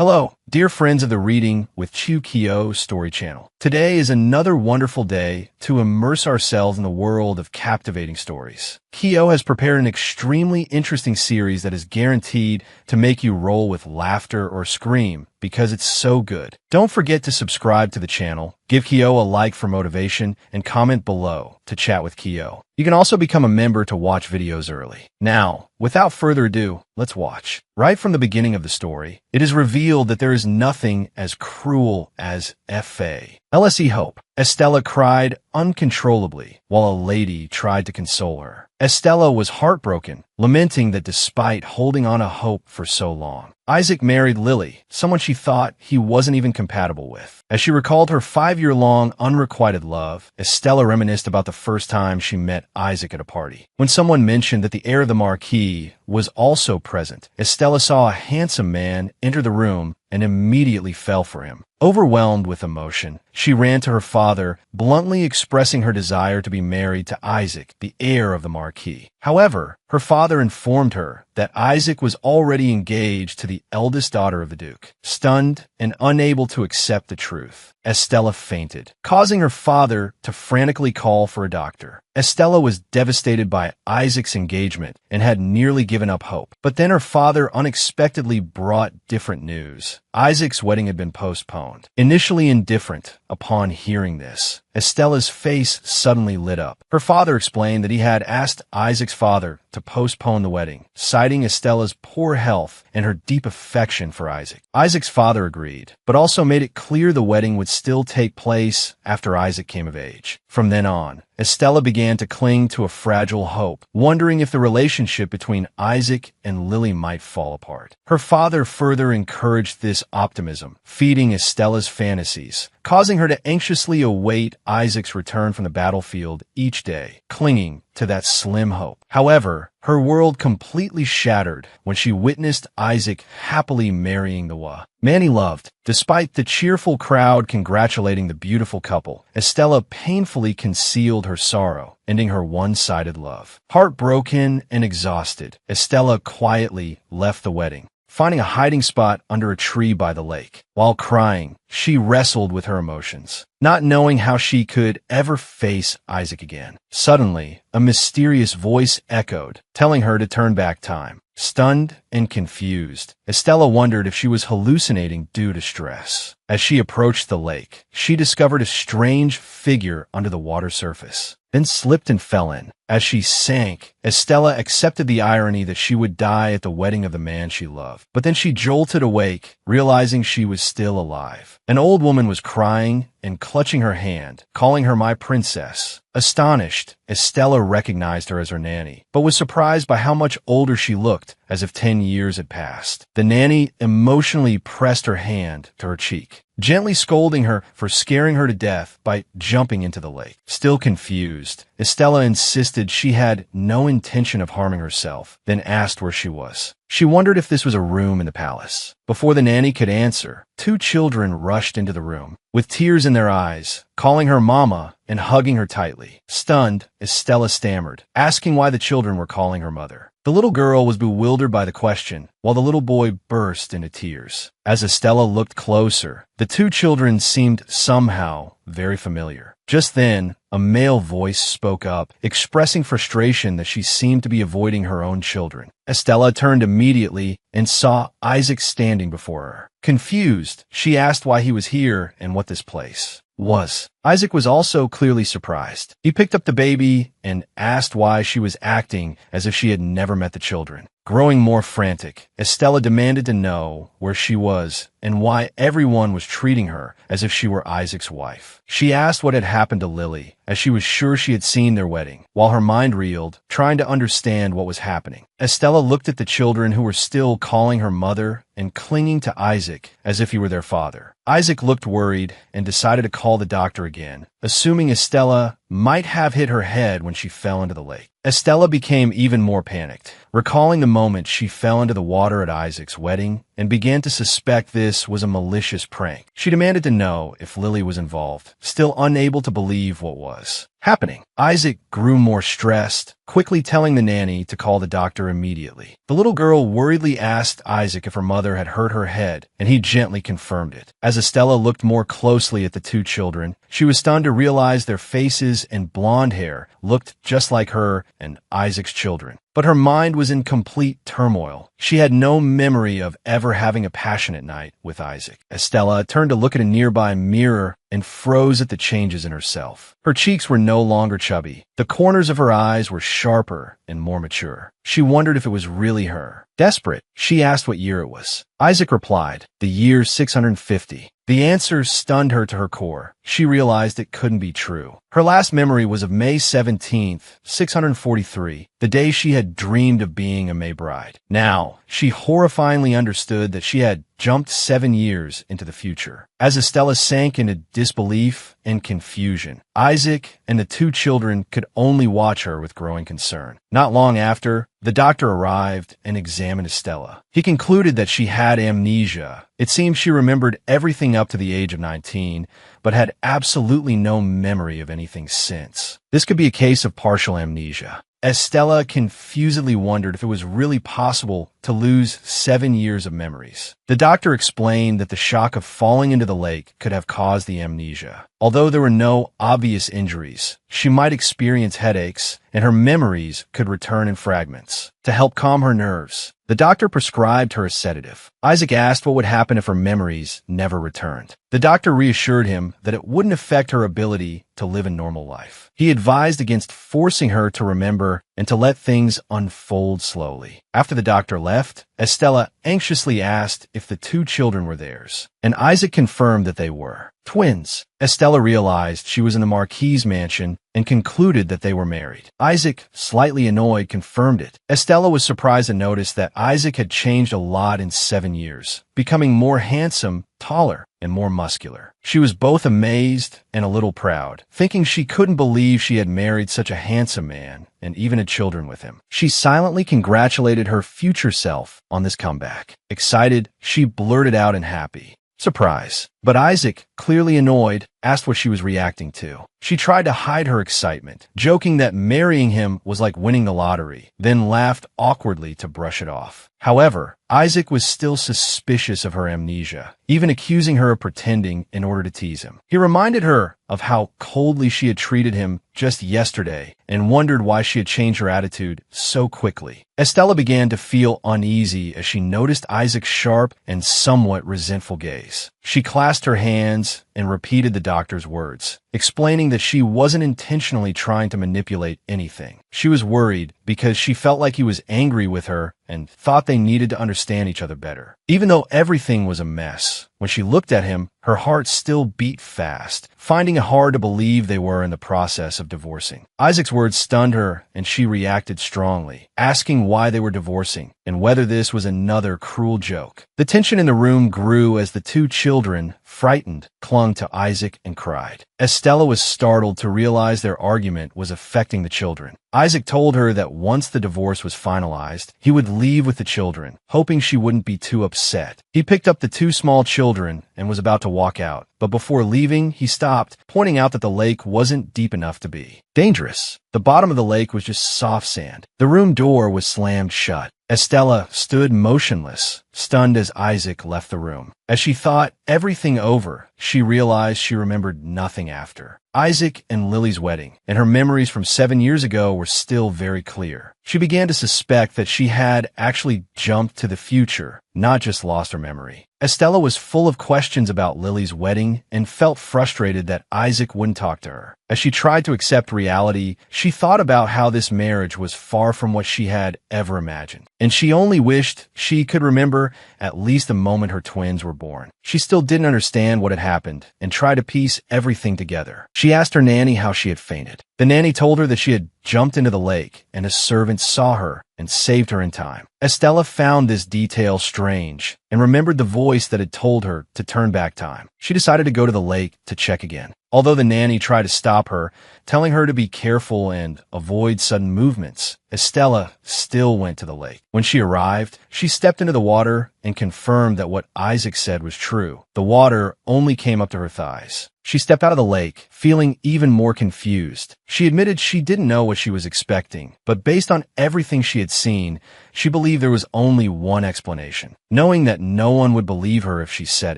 Hello, dear friends of the Reading with Chu story channel. Today is another wonderful day to immerse ourselves in the world of captivating stories. Kyo has prepared an extremely interesting series that is guaranteed to make you roll with laughter or scream because it's so good. Don't forget to subscribe to the channel, give Kyo a like for motivation, and comment below to chat with Kyo. You can also become a member to watch videos early. Now, without further ado, let's watch. Right from the beginning of the story, it is revealed that there is nothing as cruel as F.A. LSE Hope. Estella cried uncontrollably while a lady tried to console her. Estella was heartbroken, lamenting that despite holding on to hope for so long, Isaac married Lily, someone she thought he wasn't even compatible with. As she recalled her 5-year-long unrequited love, Estella reminisced about the first time she met Isaac at a party. When someone mentioned that the heir of the Marquis was also present, Estella saw a handsome man enter the room and immediately fell for him. Overwhelmed with emotion, she ran to her father, bluntly expressing her desire to be married to Isaac, the heir of the Marquis. However, her father informed her that Isaac was already engaged to the eldest daughter of the Duke. Stunned and unable to accept the truth, Estella fainted, causing her father to frantically call for a doctor. Estella was devastated by Isaac's engagement and had nearly given up hope. But then her father unexpectedly brought different news. Isaac's wedding had been postponed. Initially indifferent upon hearing this, Estella's face suddenly lit up. Her father explained that he had asked Isaac's father to postpone the wedding, citing Estella's poor health and her deep affection for Isaac. Isaac's father agreed, but also made it clear the wedding would still take place after Isaac came of age. From then on, Estella began to cling to a fragile hope, wondering if the relationship between Isaac and Lily might fall apart. Her father further encouraged this optimism, feeding Estella's fantasies, causing her to anxiously await Isaac's return from the battlefield each day, clinging to that slim hope. However, her world completely shattered when she witnessed Isaac happily marrying the man he loved. Despite the cheerful crowd congratulating the beautiful couple, Estella painfully concealed her sorrow, ending her one-sided love. Heartbroken and exhausted, Estella quietly left the wedding, finding a hiding spot under a tree by the lake. While crying, she wrestled with her emotions, not knowing how she could ever face Isaac again. Suddenly, a mysterious voice echoed, telling her to turn back time. Stunned and confused, Estella wondered if she was hallucinating due to stress. As she approached the lake, she discovered a strange figure under the water surface, then slipped and fell in. As she sank, Estella accepted the irony that she would die at the wedding of the man she loved. But then she jolted awake, realizing she was still alive. An old woman was crying and clutching her hand, calling her my princess. Astonished, Estella recognized her as her nanny, but was surprised by how much older she looked, as if 10 years had passed. The nanny emotionally pressed her hand to her cheek, gently scolding her for scaring her to death by jumping into the lake. Still confused, Estella insisted she had no intention of harming herself, then asked where she was. She wondered if this was a room in the palace. Before the nanny could answer, 2 children rushed into the room, with tears in their eyes, calling her mama and hugging her tightly. Stunned, Estella stammered, asking why the children were calling her mother. The little girl was bewildered by the question, while the little boy burst into tears. As Estella looked closer, the 2 children seemed somehow very familiar. Just then, a male voice spoke up, expressing frustration that she seemed to be avoiding her own children. Estella turned immediately and saw Isaac standing before her. Confused, she asked why he was here and what this place was. Isaac was also clearly surprised. He picked up the baby and asked why she was acting as if she had never met the children. Growing more frantic, Estella demanded to know where she was and why everyone was treating her as if she were Isaac's wife. She asked what had happened to Lily, as she was sure she had seen their wedding, while her mind reeled, trying to understand what was happening. Estella looked at the children who were still calling her mother and clinging to Isaac as if he were their father. Isaac looked worried and decided to call the doctor again, assuming Estella might have hit her head when she fell into the lake. Estella became even more panicked, recalling the moment she fell into the water at Isaac's wedding and began to suspect this was a malicious prank. She demanded to know if Lily was involved, still unable to believe what was happening. Isaac grew more stressed, quickly telling the nanny to call the doctor immediately. The little girl worriedly asked Isaac if her mother had hurt her head, and he gently confirmed it. As Estella looked more closely at the two children, she was stunned to realize their faces and blonde hair looked just like her and Isaac's children. But her mind was in complete turmoil. She had no memory of ever having a passionate night with Isaac. Estella turned to look at a nearby mirror and froze at the changes in herself. Her cheeks were no longer chubby. The corners of her eyes were sharper and more mature. She wondered if it was really her. Desperate, she asked what year it was. Isaac replied, "The year 650. The answer stunned her to her core. She realized it couldn't be true. Her last memory was of May 17th, 643, the day she had dreamed of being a May bride. Now, she horrifyingly understood that she had jumped 7 years into the future. As Estella sank into disbelief and confusion, Isaac and the two children could only watch her with growing concern. Not long after, the doctor arrived and examined Estella. He concluded that she had amnesia. It seemed she remembered everything up to the age of 19, but had absolutely no memory of anything since. This could be a case of partial amnesia. Estella confusedly wondered if it was really possible to lose 7 years of memories. The doctor explained that the shock of falling into the lake could have caused the amnesia. Although there were no obvious injuries, she might experience headaches, and her memories could return in fragments. To help calm her nerves, the doctor prescribed her a sedative. Isaac asked what would happen if her memories never returned. The doctor reassured him that it wouldn't affect her ability to live a normal life. He advised against forcing her to remember and to let things unfold slowly. After the doctor left, Estella anxiously asked if the two children were theirs, and Isaac confirmed that they were. Twins. Estella realized she was in the Marquis mansion and concluded that they were married. Isaac, slightly annoyed, confirmed it. Estella was surprised to notice that Isaac had changed a lot in 7 years, becoming more handsome, taller, and more muscular. She was both amazed and a little proud, thinking she couldn't believe she had married such a handsome man and even had children with him. She silently congratulated her future self on this comeback. Excited, she blurted out in happy surprise. But Isaac, clearly annoyed, asked what she was reacting to. She tried to hide her excitement, joking that marrying him was like winning the lottery, then laughed awkwardly to brush it off. However, Isaac was still suspicious of her amnesia, even accusing her of pretending in order to tease him. He reminded her of how coldly she had treated him just yesterday and wondered why she had changed her attitude so quickly. Estella began to feel uneasy as she noticed Isaac's sharp and somewhat resentful gaze. She clasped her hands and repeated the doctor's words, explaining that she wasn't intentionally trying to manipulate anything. She was worried because she felt like he was angry with her and thought they needed to understand each other better. Even though everything was a mess, when she looked at him, her heart still beat fast, finding it hard to believe they were in the process of divorcing. Isaac's words stunned her, and she reacted strongly, asking why they were divorcing and whether this was another cruel joke. The tension in the room grew as the two children, frightened, clung to Isaac and cried. Estella was startled to realize their argument was affecting the children. Isaac told her that once the divorce was finalized, he would leave with the children, hoping she wouldn't be too upset. He picked up the two small children and was about to walk out, but before leaving, he stopped, pointing out that the lake wasn't deep enough to be dangerous. The bottom of the lake was just soft sand. The room door was slammed shut. Estella stood motionless, stunned as Isaac left the room. As she thought everything over, she realized she remembered nothing after. Isaac and Lily's wedding, and her memories from 7 years ago were still very clear. She began to suspect that she had actually jumped to the future, not just lost her memory. Estella was full of questions about Lily's wedding and felt frustrated that Isaac wouldn't talk to her. As she tried to accept reality, she thought about how this marriage was far from what she had ever imagined, and she only wished she could remember at least the moment her twins were born. She still didn't understand what had happened and tried to piece everything together. She asked her nanny how she had fainted. The nanny told her that she had jumped into the lake and a servant saw her and saved her in time. Estella found this detail strange and remembered the voice that had told her to turn back time. She decided to go to the lake to check again. Although the nanny tried to stop her, telling her to be careful and avoid sudden movements, Estella still went to the lake. When she arrived, she stepped into the water and confirmed that what Isaac said was true. The water only came up to her thighs. She stepped out of the lake, feeling even more confused. She admitted she didn't know what she was expecting, but based on everything she had seen, she believed there was only one explanation. Knowing that no one would believe her if she said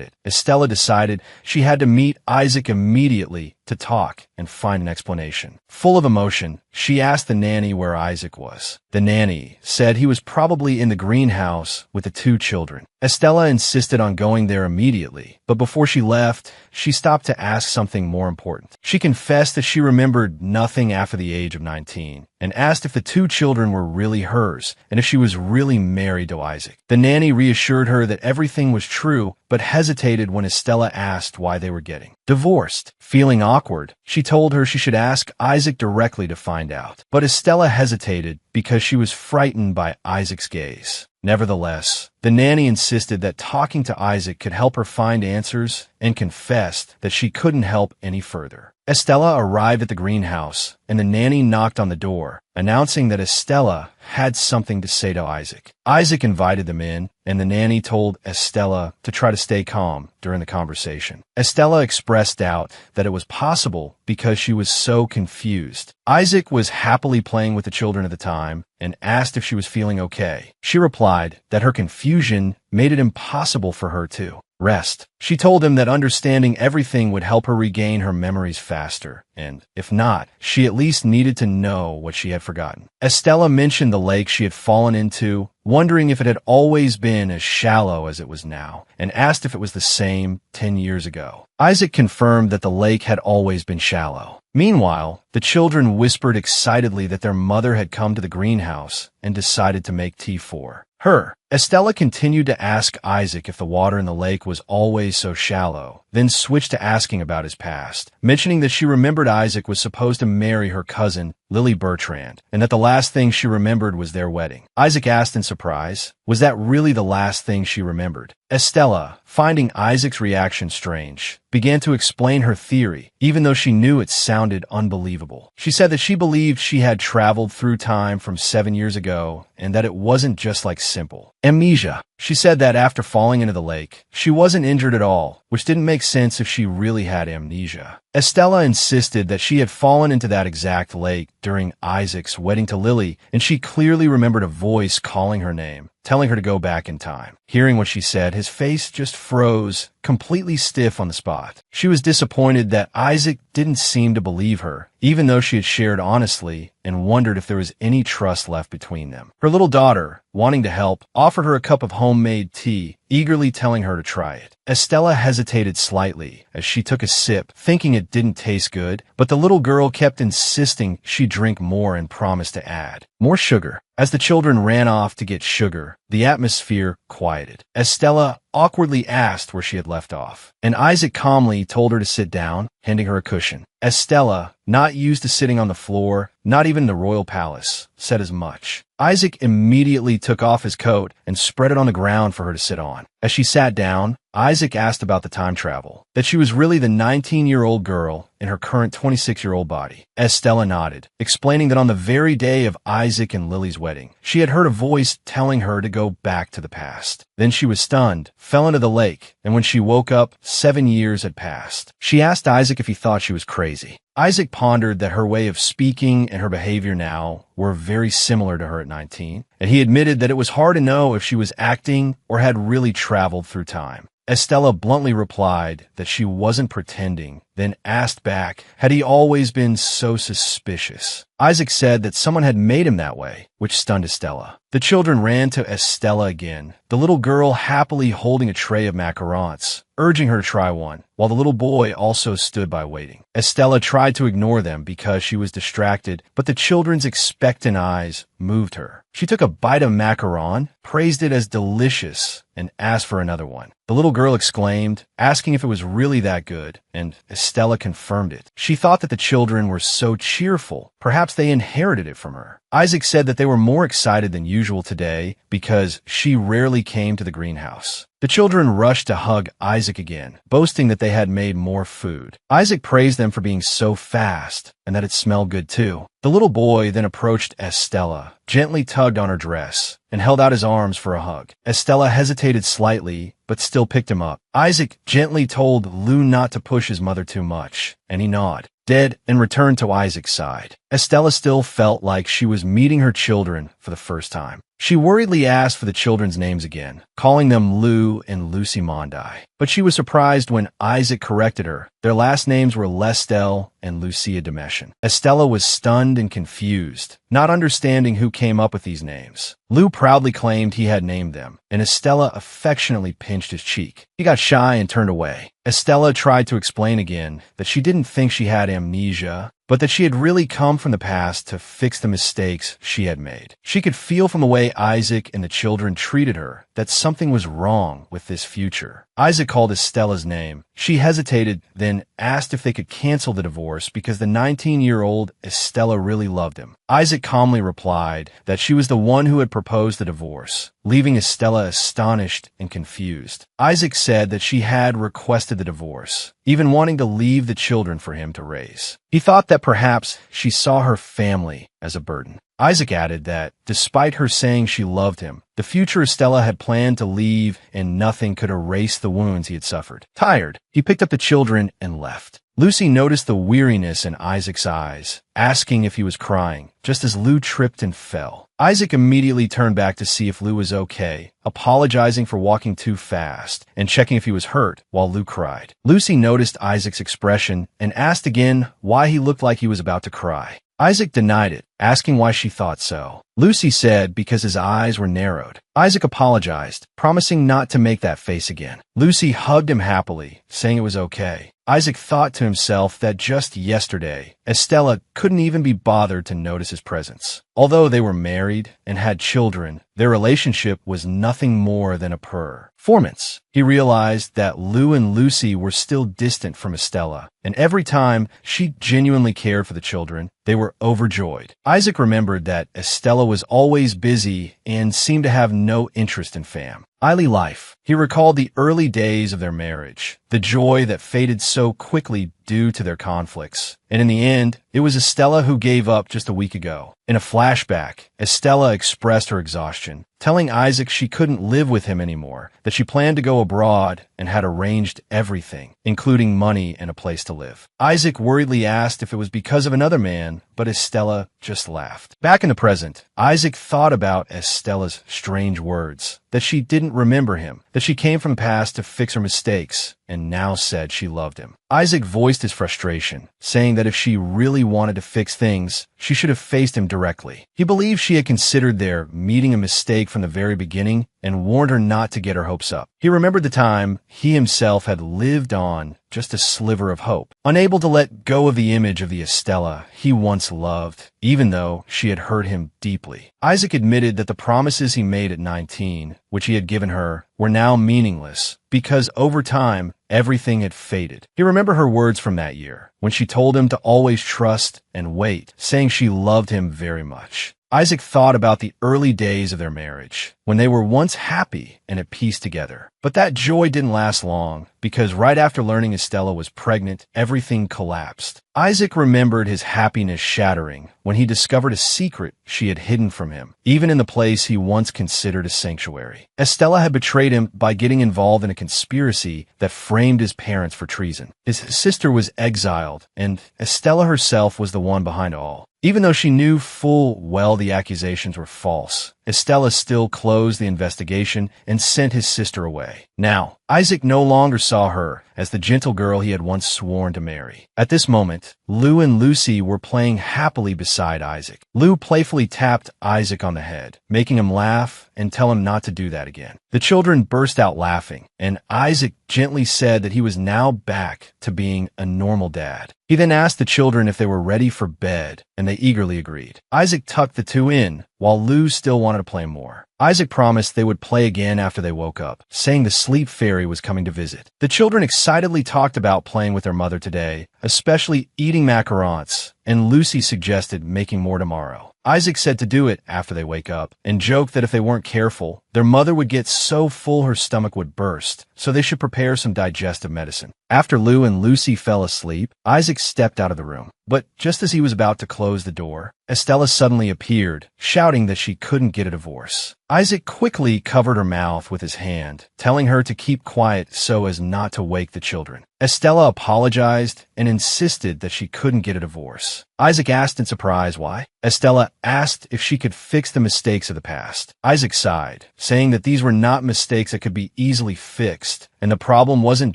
it, Estella decided she had to meet Isaac immediately to talk and find an explanation. Full of emotion, she asked the nanny where Isaac was. The nanny said he was probably in the greenhouse with the two children. Estella insisted on going there immediately, but before she left, she stopped to ask something more important. She confessed that she remembered nothing after the age of 19 and asked if the two children were really hers and if she was really married to Isaac. The nanny reassured her that everything was true, but hesitated when Estella asked why they were getting divorced. Feeling awkward, she told her she should ask Isaac directly to find out. But Estella hesitated because she was frightened by Isaac's gaze. Nevertheless, the nanny insisted that talking to Isaac could help her find answers and confessed that she couldn't help any further. Estella arrived at the greenhouse, and the nanny knocked on the door, announcing that Estella had something to say to Isaac. Isaac invited them in, and the nanny told Estella to try to stay calm during the conversation. Estella expressed doubt that it was possible because she was so confused. Isaac was happily playing with the children at the time and asked if she was feeling okay. She replied that her confusion made it impossible for her to rest. She told him that understanding everything would help her regain her memories faster, and if not, she at least needed to know what she had forgotten. Estella mentioned the lake she had fallen into, wondering if it had always been as shallow as it was now, and asked if it was the same 10 years ago. Isaac confirmed that the lake had always been shallow. Meanwhile, the children whispered excitedly that their mother had come to the greenhouse and decided to make tea for her. Estella continued to ask Isaac if the water in the lake was always so shallow, then switched to asking about his past, mentioning that she remembered Isaac was supposed to marry her cousin, Lily Bertrand, and that the last thing she remembered was their wedding. Isaac asked in surprise, was that really the last thing she remembered? Estella, finding Isaac's reaction strange, began to explain her theory, even though she knew it sounded unbelievable. She said that she believed she had traveled through time from 7 years ago and that it wasn't just like simple amnesia. She said that after falling into the lake, she wasn't injured at all, which didn't make sense if she really had amnesia. Estella insisted that she had fallen into that exact lake during Isaac's wedding to Lily, and she clearly remembered a voice calling her name, telling her to go back in time. Hearing what she said, his face just froze, completely stiff on the spot. She was disappointed that Isaac didn't seem to believe her, even though she had shared honestly, and wondered if there was any trust left between them. Her little daughter, wanting to help, offered her a cup of homemade tea, eagerly telling her to try it. Estella hesitated slightly as she took a sip, thinking it didn't taste good, but the little girl kept insisting she drink more and promised to add more sugar. As the children ran off to get sugar, the atmosphere quieted. Estella awkwardly asked where she had left off, and Isaac calmly told her to sit down, handing her a cushion. Estella, not used to sitting on the floor, not even the royal palace, said as much. Isaac immediately took off his coat and spread it on the ground for her to sit on. As she sat down, Isaac asked about the time travel, that she was really the 19-year-old girl in her current 26-year-old body. Estella nodded, explaining that on the very day of Isaac and Lily's wedding, she had heard a voice telling her to go back to the past. Then she was stunned, fell into the lake, and when she woke up, 7 years had passed. She asked Isaac if he thought she was crazy. Isaac pondered that her way of speaking and her behavior now were very similar to her at 19, and he admitted that it was hard to know if she was acting or had really traveled through time. Estella bluntly replied that she wasn't pretending, then asked back, had he always been so suspicious? Isaac said that someone had made him that way, which stunned Estella. The children ran to Estella again, the little girl happily holding a tray of macarons, urging her to try one, while the little boy also stood by waiting. Estella tried to ignore them because she was distracted, but the children's expectant eyes moved her. She took a bite of macaron, praised it as delicious, and asked for another one. The little girl exclaimed, asking if it was really that good, and Estella confirmed it. She thought that the children were so cheerful, perhaps they inherited it from her. Isaac said that they were more excited than usual today because she rarely came to the greenhouse. The children rushed to hug Isaac again, boasting that they had made more food. Isaac praised them for being so fast and that it smelled good too. The little boy then approached Estella, gently tugged on her dress, and held out his arms for a hug. Estella hesitated slightly, but still picked him up. Isaac gently told Lou not to push his mother too much, and he nodded, and returned to Isaac's side. Estella still felt like she was meeting her children for the first time. She worriedly asked for the children's names again, calling them Lou and Lucy Mondai. But she was surprised when Isaac corrected her. Their last names were Lestel and Lucia Demeshin. Estella was stunned and confused, not understanding who came up with these names. Lou proudly claimed he had named them, and Estella affectionately pinched his cheek. He got shy and turned away. Estella tried to explain again that she didn't think she had amnesia, but that she had really come from the past to fix the mistakes she had made. She could feel from the way Isaac and the children treated her that something was wrong with this future. Isaac called Estella's name. She hesitated, then asked if they could cancel the divorce because the 19-year-old Estella really loved him. Isaac calmly replied that she was the one who had proposed the divorce, leaving Estella astonished and confused. Isaac said that she had requested the divorce, even wanting to leave the children for him to raise. He thought that perhaps she saw her family as a burden. Isaac added that, despite her saying she loved him, the future Estella had planned to leave and nothing could erase the wounds he had suffered. Tired, he picked up the children and left. Lucy noticed the weariness in Isaac's eyes, asking if he was crying, just as Lou tripped and fell. Isaac immediately turned back to see if Lou was okay, apologizing for walking too fast and checking if he was hurt while Lou cried. Lucy noticed Isaac's expression and asked again why he looked like he was about to cry. Isaac denied it, asking why she thought so. Lucy said because his eyes were narrowed. Isaac apologized, promising not to make that face again. Lucy hugged him happily, saying it was okay. Isaac thought to himself that just yesterday, Estella couldn't even be bothered to notice his presence. Although they were married and had children, their relationship was nothing more than a performance. He realized that Lou and Lucy were still distant from Estella, and every time she genuinely cared for the children, they were overjoyed. Isaac remembered that Estella was always busy and seemed to have no interest in family life. He recalled the early days of their marriage, the joy that faded so quickly due to their conflicts. And in the end, it was Estella who gave up just a week ago. In a flashback, Estella expressed her exhaustion, telling Isaac she couldn't live with him anymore, that she planned to go abroad and had arranged everything, including money and a place to live. Isaac worriedly asked if it was because of another man, but Estella just laughed. Back in the present, Isaac thought about Estella's strange words, that she didn't remember him, that she came from the past to fix her mistakes, and now said she loved him. Isaac voiced his frustration, saying that if she really wanted to fix things, she should have faced him directly. He believed she had considered their meeting a mistake from the very beginning and warned her not to get her hopes up. He remembered the time he himself had lived on just a sliver of hope, unable to let go of the image of the Estella he once loved, even though she had hurt him deeply. Isaac admitted that the promises he made at 19, which he had given her, were now meaningless because over time, everything had faded. He remembered her words from that year, when she told him to always trust and wait, saying she loved him very much. Isaac thought about the early days of their marriage, when they were once happy and at peace together. But that joy didn't last long, because right after learning Estella was pregnant, everything collapsed. Isaac remembered his happiness shattering when he discovered a secret she had hidden from him, even in the place he once considered a sanctuary. Estella had betrayed him by getting involved in a conspiracy that framed his parents for treason. His sister was exiled, and Estella herself was the one behind all. Even though she knew full well the accusations were false, Estella still closed the investigation and sent his sister away. Now, Isaac no longer saw her as the gentle girl he had once sworn to marry. At this moment, Lou and Lucy were playing happily beside Isaac. Lou playfully tapped Isaac on the head, making him laugh and tell him not to do that again. The children burst out laughing, and Isaac gently said that he was now back to being a normal dad. He then asked the children if they were ready for bed, and they eagerly agreed. Isaac tucked the two in, while Lou still wanted to play more. Isaac promised they would play again after they woke up, saying the sleep fairy was coming to visit. The children excitedly talked about playing with their mother today, especially eating macarons, and Lucy suggested making more tomorrow. Isaac said to do it after they wake up, and joked that if they weren't careful, their mother would get so full her stomach would burst, so they should prepare some digestive medicine. After Lou and Lucy fell asleep, Isaac stepped out of the room. But just as he was about to close the door, Estella suddenly appeared, shouting that she couldn't get a divorce. Isaac quickly covered her mouth with his hand, telling her to keep quiet so as not to wake the children. Estella apologized and insisted that she couldn't get a divorce. Isaac asked in surprise why. Estella asked if she could fix the mistakes of the past. Isaac sighed, saying that these were not mistakes that could be easily fixed, and the problem wasn't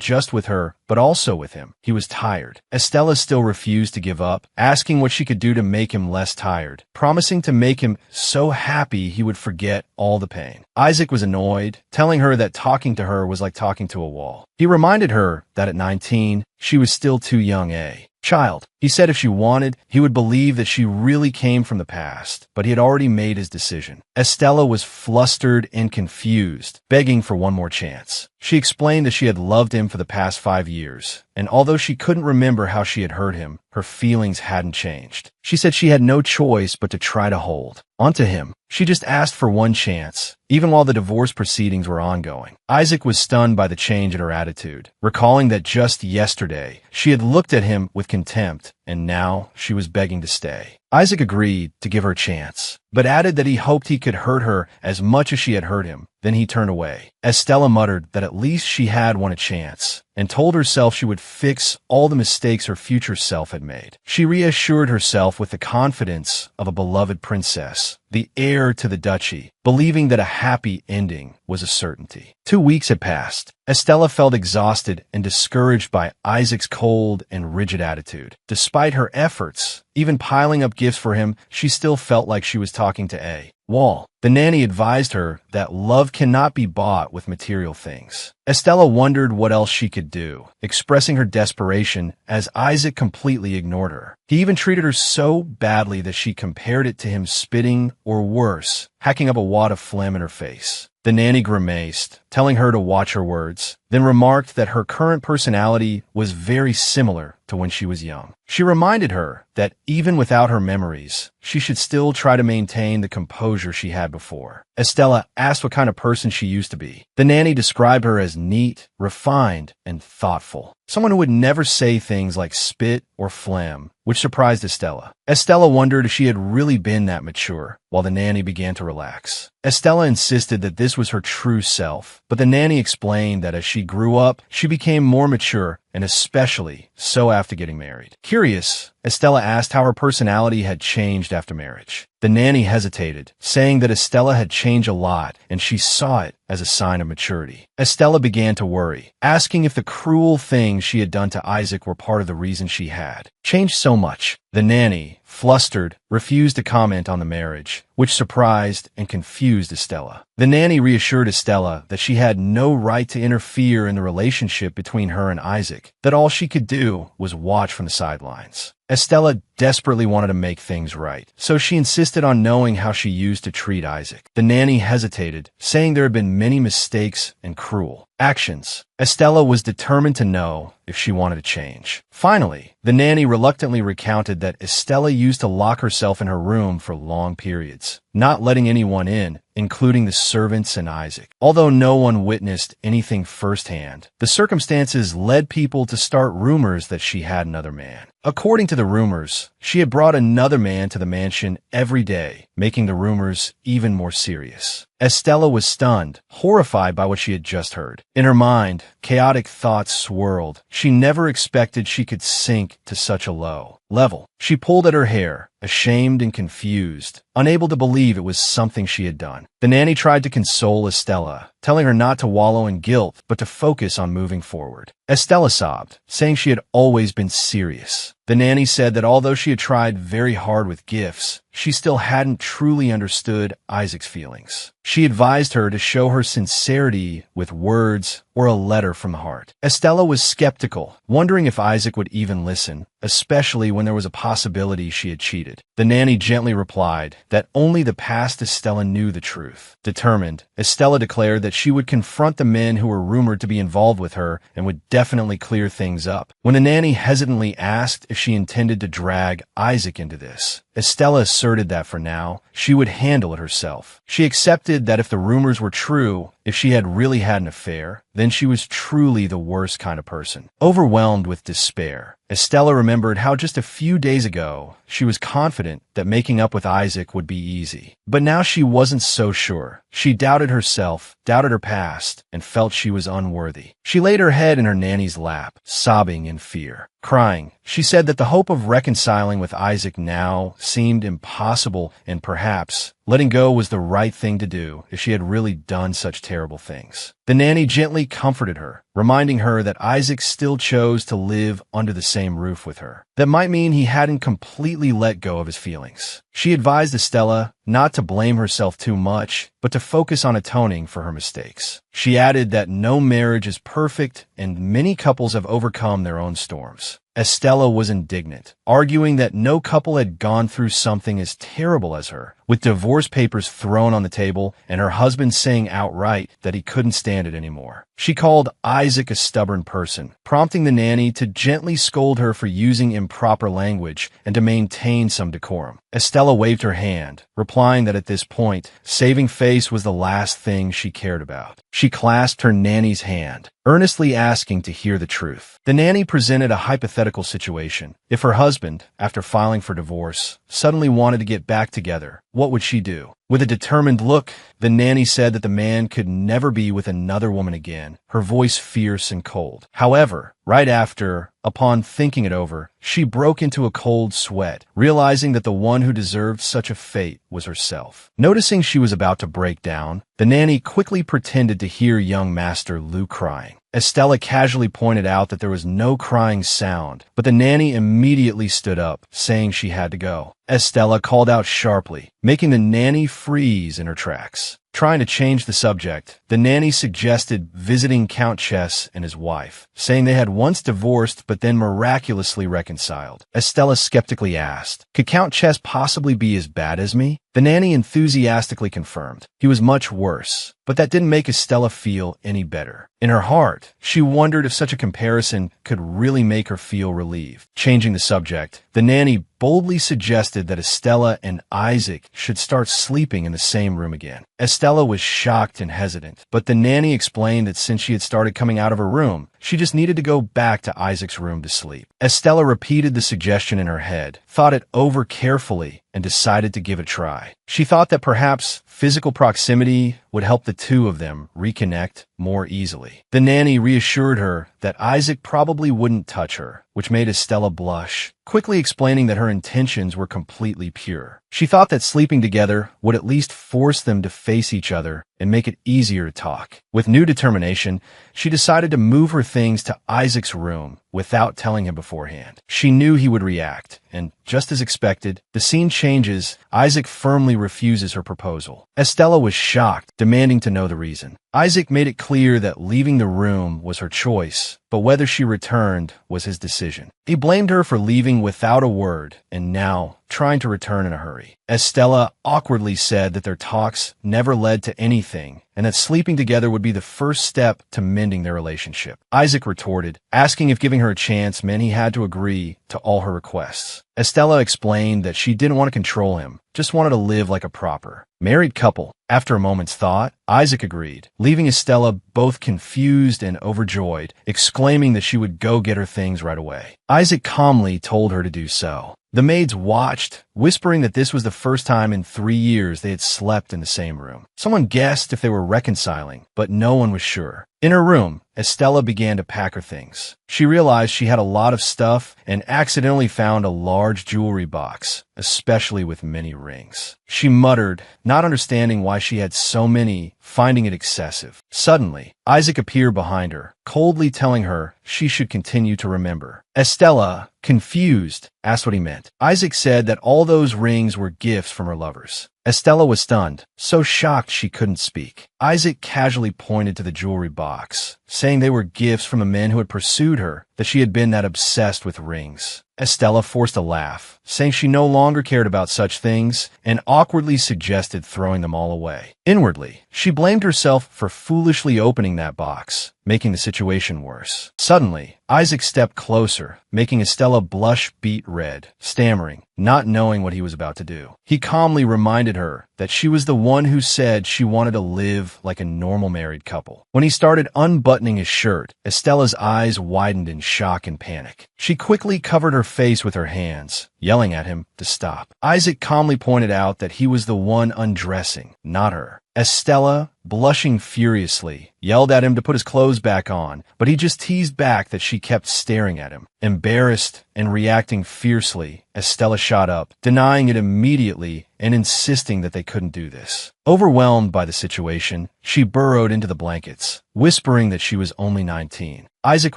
just with her, but also with him. He was tired. Estella still refused to give up, asking what she could do to make him less tired, promising to make him so happy he would forget all the pain. Isaac was annoyed, telling her that talking to her was like talking to a wall. He reminded her that at 19, she was still too young a child. He said if she wanted, he would believe that she really came from the past, but he had already made his decision. Estella was flustered and confused, begging for one more chance. She explained that she had loved him for the past 5 years, and although she couldn't remember how she had hurt him, her feelings hadn't changed. She said she had no choice but to try to hold onto him. She just asked for one chance, even while the divorce proceedings were ongoing. Isaac was stunned by the change in her attitude, recalling that just yesterday, she had looked at him with contempt, and now she was begging to stay. Isaac agreed to give her a chance, but added that he hoped he could hurt her as much as she had hurt him. Then he turned away. Estella muttered that at least she had won a chance, and told herself she would fix all the mistakes her future self had made. She reassured herself with the confidence of a beloved princess, the heir to the duchy, believing that a happy ending was a certainty. 2 weeks had passed. Estella felt exhausted and discouraged by Isaac's cold and rigid attitude. Despite her efforts, even piling up gifts for him, she still felt like she was talking to a wall. The nanny advised her that love cannot be bought with material things. Estella wondered what else she could do, expressing her desperation as Isaac completely ignored her. He even treated her so badly that she compared it to him spitting, or worse, hacking up a wad of phlegm in her face. The nanny grimaced, telling her to watch her words, then remarked that her current personality was very similar to when she was young. She reminded her that even without her memories, she should still try to maintain the composure she had before. Estella asked what kind of person she used to be. The nanny described her as neat, refined, and thoughtful. Someone who would never say things like spit or phlegm, which surprised Estella. Estella wondered if she had really been that mature, while the nanny began to relax. Estella insisted that this was her true self, but the nanny explained that as she grew up, she became more mature, and especially so after getting married. Curious, Estella asked how her personality had changed after marriage. The nanny hesitated, saying that Estella had changed a lot, and she saw it as a sign of maturity. Estella began to worry, asking if the cruel things she had done to Isaac were part of the reason she had changed so much. The nanny, flustered, refused to comment on the marriage, which surprised and confused Estella. The nanny reassured Estella that she had no right to interfere in the relationship between her and Isaac, that all she could do was watch from the sidelines. Estella desperately wanted to make things right, so she insisted on knowing how she used to treat Isaac. The nanny hesitated, saying there had been many mistakes and cruel actions. Estella was determined to know if she wanted to change. Finally, the nanny reluctantly recounted that Estella used to lock herself in her room for long periods, not letting anyone in, including the servants and Isaac. Although no one witnessed anything firsthand, the circumstances led people to start rumors that she had another man. According to the rumors, she had brought another man to the mansion every day, making the rumors even more serious. Estella was stunned, horrified by what she had just heard. In her mind, chaotic thoughts swirled. She never expected she could sink to such a low level. She pulled at her hair, ashamed and confused, unable to believe it was something she had done. The nanny tried to console Estella, telling her not to wallow in guilt, but to focus on moving forward. Estella sobbed, saying she had always been serious. The nanny said that although she had tried very hard with gifts, she still hadn't truly understood Isaac's feelings. She advised her to show her sincerity with words or a letter from the heart. Estella was skeptical, wondering if Isaac would even listen, especially when there was a possibility she had cheated. The The nanny gently replied that only the past Estella knew the truth. Determined, Estella declared that she would confront the men who were rumored to be involved with her and would definitely clear things up. When the nanny hesitantly asked if she intended to drag Isaac into this, Estella asserted that for now, she would handle it herself. She accepted that if the rumors were true, if she had really had an affair, then she was truly the worst kind of person. Overwhelmed with despair, Estella remembered how just a few days ago, she was confident that making up with Isaac would be easy. But now she wasn't so sure. She doubted herself, doubted her past, and felt she was unworthy. She laid her head in her nanny's lap, sobbing in fear. Crying, she said that the hope of reconciling with Isaac now seemed impossible, and perhaps letting go was the right thing to do if she had really done such terrible things. The nanny gently comforted her, reminding her that Isaac still chose to live under the same roof with her. That might mean he hadn't completely let go of his feelings. She advised Estella not to blame herself too much, but to focus on atoning for her mistakes. She added that no marriage is perfect and many couples have overcome their own storms. Estella was indignant, arguing that no couple had gone through something as terrible as her, with divorce papers thrown on the table and her husband saying outright that he couldn't stand it anymore. She called Isaac a stubborn person, prompting the nanny to gently scold her for using improper language and to maintain some decorum. Estella waved her hand, replying that at this point, saving face was the last thing she cared about. She clasped her nanny's hand, earnestly asking to hear the truth. The nanny presented a hypothetical situation. If her husband, after filing for divorce, suddenly wanted to get back together, what would she do? With a determined look, the nanny said that the man could never be with another woman again, her voice fierce and cold. However, right after, upon thinking it over, she broke into a cold sweat, realizing that the one who deserved such a fate was herself. Noticing she was about to break down, the nanny quickly pretended to hear young Master Lou crying. Estella casually pointed out that there was no crying sound, but the nanny immediately stood up, saying she had to go. Estella called out sharply, making the nanny freeze in her tracks. Trying to change the subject, the nanny suggested visiting Count Chess and his wife, saying they had once divorced but then miraculously reconciled. Estella skeptically asked, "Could Count Chess possibly be as bad as me?" The nanny enthusiastically confirmed. He was much worse, but that didn't make Estella feel any better. In her heart, she wondered if such a comparison could really make her feel relieved. Changing the subject, the nanny boldly suggested that Estella and Isaac should start sleeping in the same room again. Estella was shocked and hesitant, but the nanny explained that since she had started coming out of her room, she just needed to go back to Isaac's room to sleep. Estella repeated the suggestion in her head, thought it over carefully, and decided to give it a try. She thought that perhaps physical proximity would help the two of them reconnect more easily. The nanny reassured her that Isaac probably wouldn't touch her, which made Estella blush, quickly explaining that her intentions were completely pure. She thought that sleeping together would at least force them to face each other and make it easier to talk. With new determination, she decided to move her things to Isaac's room without telling him beforehand. She knew he would react, and just as expected, the scene changes. Isaac firmly refuses her proposal. Estella was shocked, demanding to know the reason. Isaac made it clear that leaving the room was her choice, but whether she returned was his decision. He blamed her for leaving without a word and now trying to return in a hurry. Estella awkwardly said that their talks never led to anything and that sleeping together would be the first step to mending their relationship. Isaac retorted, asking if giving her a chance meant he had to agree to all her requests. Estella explained that she didn't want to control him, just wanted to live like a proper married couple. After a moment's thought, Isaac agreed, leaving Estella both confused and overjoyed, exclaiming that she would go get her things right away. Isaac calmly told her to do so. The maids watched, whispering that this was the first time in 3 years they had slept in the same room. Someone guessed if they were reconciling, but no one was sure. In her room, Estella began to pack her things. She realized she had a lot of stuff and accidentally found a large jewelry box, especially with many rings. She muttered, not understanding why she had so many, finding it excessive. Suddenly, Isaac appeared behind her, coldly telling her she should continue to remember. Estella, confused, asked what he meant. Isaac said that all those rings were gifts from her lovers. Estella was stunned, so shocked she couldn't speak. Isaac casually pointed to the jewelry box, saying they were gifts from the men who had pursued her, that she had been that obsessed with rings. Estella forced a laugh, saying she no longer cared about such things, and awkwardly suggested throwing them all away. Inwardly, she blamed herself for foolishly opening that box, making the situation worse. Suddenly, Isaac stepped closer, making Estella blush beet red, stammering, not knowing what he was about to do. He calmly reminded her that she was the one who said she wanted to live like a normal married couple. When he started unbuttoning his shirt, Estella's eyes widened in shock and panic. She quickly covered her face with her hands, yelling at him to stop. Isaac calmly pointed out that he was the one undressing, not her. Estella, blushing furiously, yelled at him to put his clothes back on, but he just teased back that she kept staring at him. Embarrassed and reacting fiercely, Estella shot up, denying it immediately and insisting that they couldn't do this. Overwhelmed by the situation, she burrowed into the blankets, whispering that she was only 19. Isaac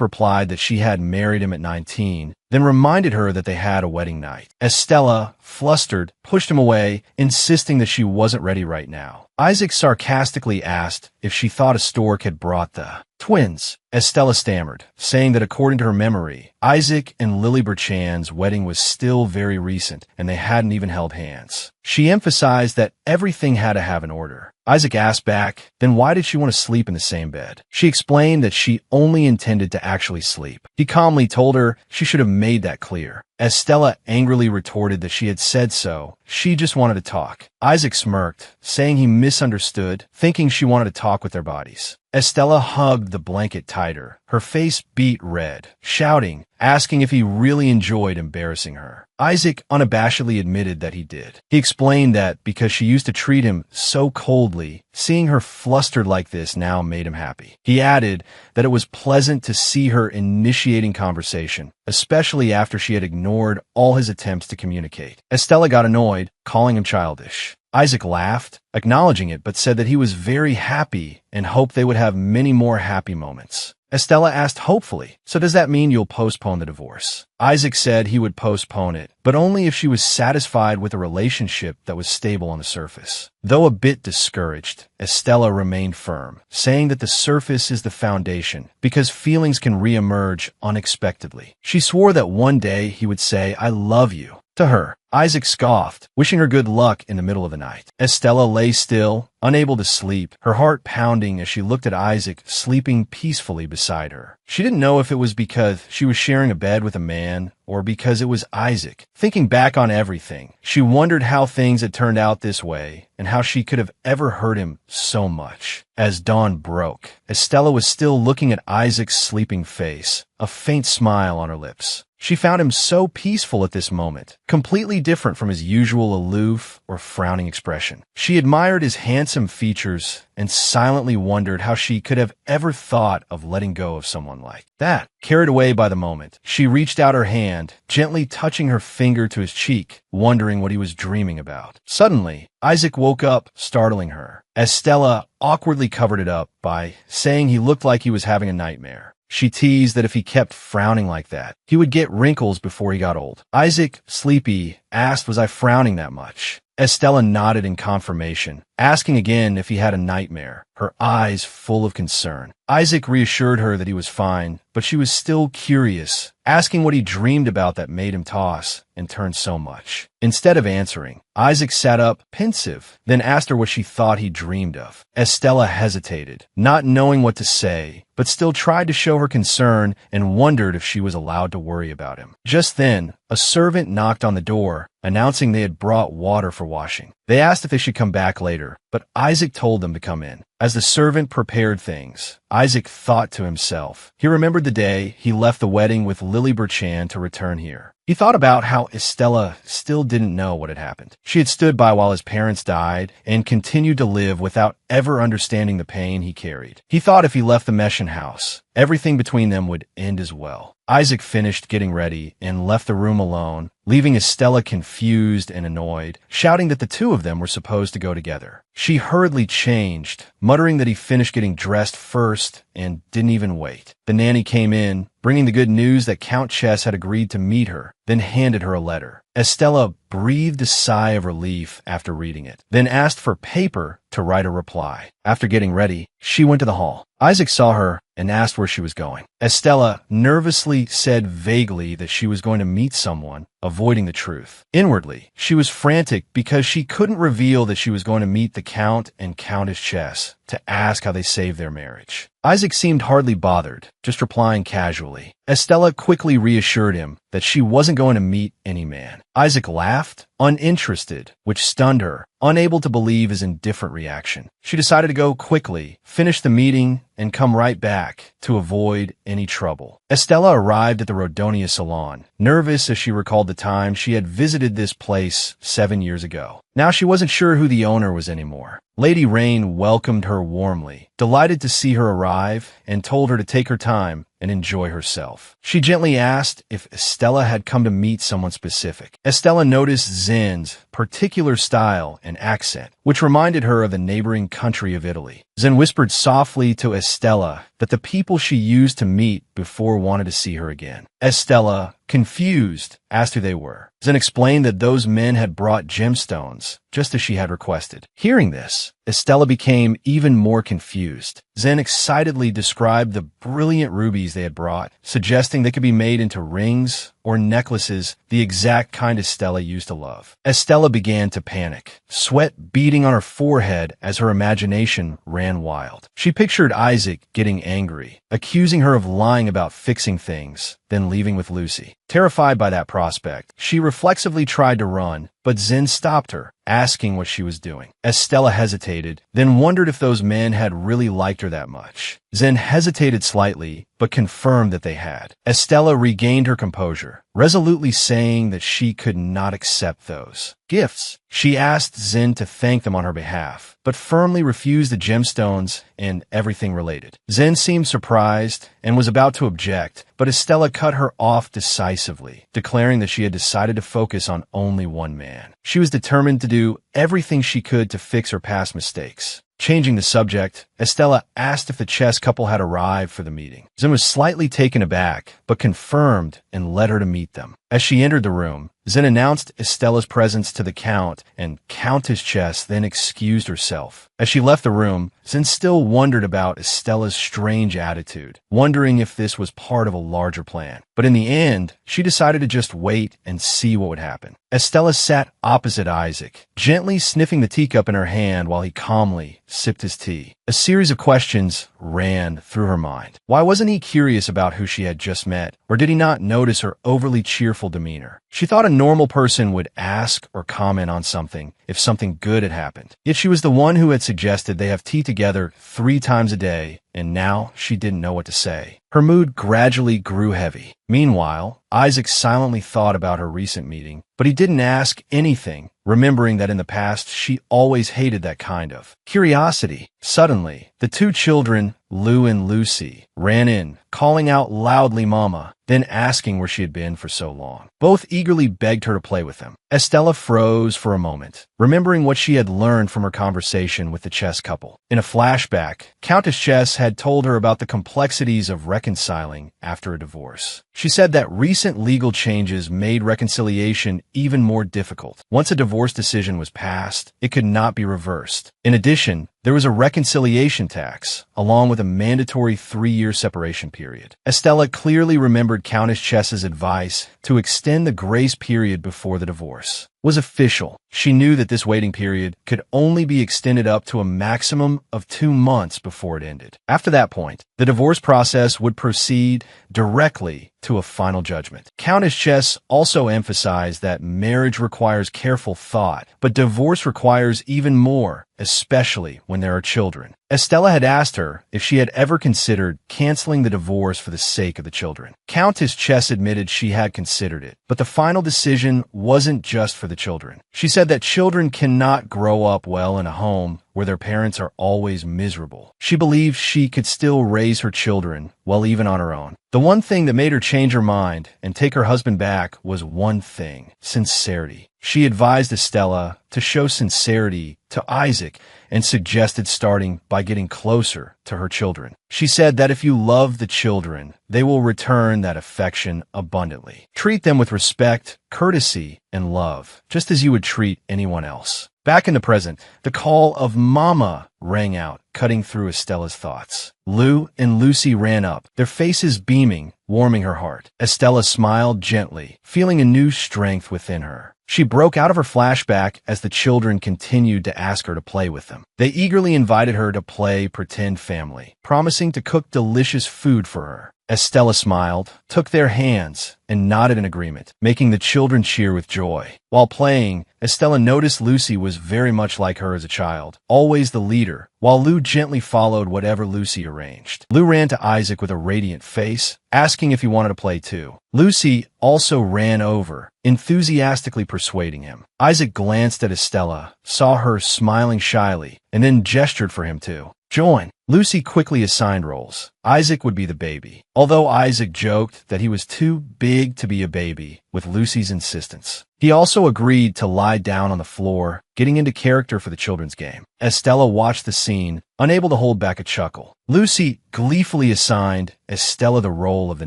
replied that she had married him at 19, then reminded her that they had a wedding night. Estella, flustered, pushed him away, insisting that she wasn't ready right now. Isaac sarcastically asked if she thought a stork had brought the twins. Estella stammered, saying that according to her memory, Isaac and Lily Berchand's wedding was still very recent and they hadn't even held hands. She emphasized that everything had to have an order. Isaac asked back, then why did she want to sleep in the same bed? She explained that she only intended to actually sleep. He calmly told her she should have made that clear. Estella angrily retorted that she had said so. She just wanted to talk. Isaac smirked, saying he misunderstood, thinking she wanted to talk with their bodies. Estella hugged the blanket tighter, her face beet red, shouting, asking if he really enjoyed embarrassing her. Isaac unabashedly admitted that he did. He explained that because she used to treat him so coldly, seeing her flustered like this now made him happy. He added that it was pleasant to see her initiating conversation, especially after she had ignored all his attempts to communicate. Estella got annoyed, calling him childish. Isaac laughed, acknowledging it, but said that he was very happy and hoped they would have many more happy moments. Estella asked hopefully, so does that mean you'll postpone the divorce? Isaac said he would postpone it, but only if she was satisfied with a relationship that was stable on the surface. Though a bit discouraged, Estella remained firm, saying that the surface is the foundation because feelings can reemerge unexpectedly. She swore that one day he would say, "I love you," to her. Isaac scoffed, wishing her good luck in the middle of the night. Estella lay still, unable to sleep, her heart pounding as she looked at Isaac sleeping peacefully beside her. She didn't know if it was because she was sharing a bed with a man or because it was Isaac. Thinking back on everything, she wondered how things had turned out this way and how she could have ever hurt him so much. As dawn broke, Estella was still looking at Isaac's sleeping face, a faint smile on her lips. She found him so peaceful at this moment, completely different from his usual aloof or frowning expression. She admired his handsome features and silently wondered how she could have ever thought of letting go of someone like that. Carried away by the moment, she reached out her hand, gently touching her finger to his cheek, wondering what he was dreaming about. Suddenly, Isaac woke up, startling her. Estella awkwardly covered it up by saying he looked like he was having a nightmare. She teased that if he kept frowning like that, he would get wrinkles before he got old. Isaac, sleepy, asked, "Was I frowning that much?" Estella nodded in confirmation, asking again if he had a nightmare, her eyes full of concern. Isaac reassured her that he was fine, but she was still curious, asking what he dreamed about that made him toss and turn so much. Instead of answering, Isaac sat up, pensive, then asked her what she thought he dreamed of. Estella hesitated, not knowing what to say, but still tried to show her concern and wondered if she was allowed to worry about him. Just then, a servant knocked on the door, announcing they had brought water for washing. They asked if they should come back later, but Isaac told them to come in. As the servant prepared things, Isaac thought to himself. He remembered the day he left the wedding with Lily Berchand to return here. He thought about how Estella still didn't know what had happened. She had stood by while his parents died and continued to live without ever understanding the pain he carried. He thought if he left the Meshin house, everything between them would end as well. Isaac finished getting ready and left the room alone, leaving Estella confused and annoyed, shouting that the two of them were supposed to go together. She hurriedly changed, muttering that he finished getting dressed first and didn't even wait. The nanny came in, bringing the good news that Count Chess had agreed to meet her, then handed her a letter. Estella breathed a sigh of relief after reading it, then asked for paper to write a reply. After getting ready, she went to the hall. Isaac saw her and asked where she was going. Estella nervously said vaguely that she was going to meet someone, avoiding the truth. Inwardly, she was frantic because she couldn't reveal that she was going to meet the Count and Countess Chess to ask how they saved their marriage. Isaac seemed hardly bothered, just replying casually. Estella quickly reassured him that she wasn't going to meet any man. Isaac laughed, uninterested, which stunned her, unable to believe his indifferent reaction. She decided to go quickly, finish the meeting, and come right back to avoid any trouble. Estella arrived at the Rodonia Salon, nervous as she recalled the time she had visited this place 7 years ago. Now she wasn't sure who the owner was anymore. Lady Rain welcomed her warmly, delighted to see her arrive, and told her to take her time and enjoy herself. She gently asked if Estella had come to meet someone specific. Estella noticed Zen's particular style and accent, which reminded her of the neighboring country of Italy. Zen whispered softly to Estella that the people she used to meet before wanted to see her again. Estella, confused, asked who they were. Zen explained that those men had brought gemstones, just as she had requested. Hearing this, Estella became even more confused. Zen excitedly described the brilliant rubies they had brought, suggesting they could be made into rings or necklaces, the exact kind Estella used to love. Estella began to panic, sweat beading on her forehead as her imagination ran wild. She pictured Isaac getting angry, accusing her of lying about fixing things, then leaving with Lucy. Terrified by that prospect, she reflexively tried to run, but Zen stopped her, asking what she was doing. Estella hesitated, then wondered if those men had really liked her that much. Zen hesitated slightly, but confirmed that they had. Estella regained her composure, resolutely saying that she could not accept those gifts. She asked Zen to thank them on her behalf, but firmly refused the gemstones and everything related. Zen seemed surprised and was about to object, but Estella cut her off decisively, declaring that she had decided to focus on only one man. She was determined to do everything she could to fix her past mistakes. Changing the subject, Estella asked if the Chess couple had arrived for the meeting. Zen was slightly taken aback, but confirmed and led her to meet them. As she entered the room, Zen announced Estella's presence to the Count, and Countess Chess then excused herself. As she left the room, Zen still wondered about Estella's strange attitude, wondering if this was part of a larger plan. But in the end, she decided to just wait and see what would happen. Estella sat opposite Isaac, gently sniffing the teacup in her hand while he calmly sipped his tea. A series of questions ran through her mind. Why wasn't he curious about who she had just met, or did he not notice her overly cheerful demeanor? She thought a normal person would ask or comment on something if something good had happened. Yet she was the one who had suggested they have tea together 3 times a day, and now she didn't know what to say. Her mood gradually grew heavy. Meanwhile, Isaac silently thought about her recent meeting, but he didn't ask anything, remembering that in the past she always hated that kind of curiosity. Suddenly, the 2 children, Lou and Lucy, ran in, calling out loudly "Mama," then asking where she had been for so long. Both eagerly begged her to play with them. Estella froze for a moment, remembering what she had learned from her conversation with the Chess couple. In a flashback, Countess Chess had told her about the complexities of reconciling after a divorce. She said that recent legal changes made reconciliation even more difficult. Once a divorce decision was passed, it could not be reversed. In addition, there was a reconciliation tax, along with a mandatory 3-year separation period. Estella clearly remembered Countess Chess's advice to extend the grace period before the divorce. Was official. She knew that this waiting period could only be extended up to a maximum of 2 months before it ended. After that point, the divorce process would proceed directly to a final judgment. Countess Chess also emphasized that marriage requires careful thought, but divorce requires even more, especially when there are children. Estella had asked her if she had ever considered canceling the divorce for the sake of the children. Countess Chess admitted she had considered it, but the final decision wasn't just for the children. She said that children cannot grow up well in a home where their parents are always miserable. She believed she could still raise her children, well, even on her own. The one thing that made her change her mind and take her husband back was one thing: sincerity. She advised Estella to show sincerity to Isaac and suggested starting by getting closer to her children. She said that if you love the children, they will return that affection abundantly. Treat them with respect, courtesy, and love, just as you would treat anyone else. Back in the present, the call of Mama rang out, cutting through Estella's thoughts. Lou and Lucy ran up, their faces beaming, warming her heart. Estella smiled gently, feeling a new strength within her. She broke out of her flashback as the children continued to ask her to play with them. They eagerly invited her to play pretend family, promising to cook delicious food for her. Estella smiled, took their hands, and nodded in agreement, making the children cheer with joy. While playing, Estella noticed Lucy was very much like her as a child, always the leader, while Lou gently followed whatever Lucy arranged. Lou ran to Isaac with a radiant face, asking if he wanted to play too. Lucy also ran over, enthusiastically persuading him. Isaac glanced at Estella, saw her smiling shyly, and then gestured for him to join. Lucy quickly assigned roles. Isaac would be the baby, although Isaac joked that he was too big to be a baby with Lucy's insistence. He also agreed to lie down on the floor, getting into character for the children's game. Estella watched the scene, unable to hold back a chuckle. Lucy gleefully assigned Estella the role of the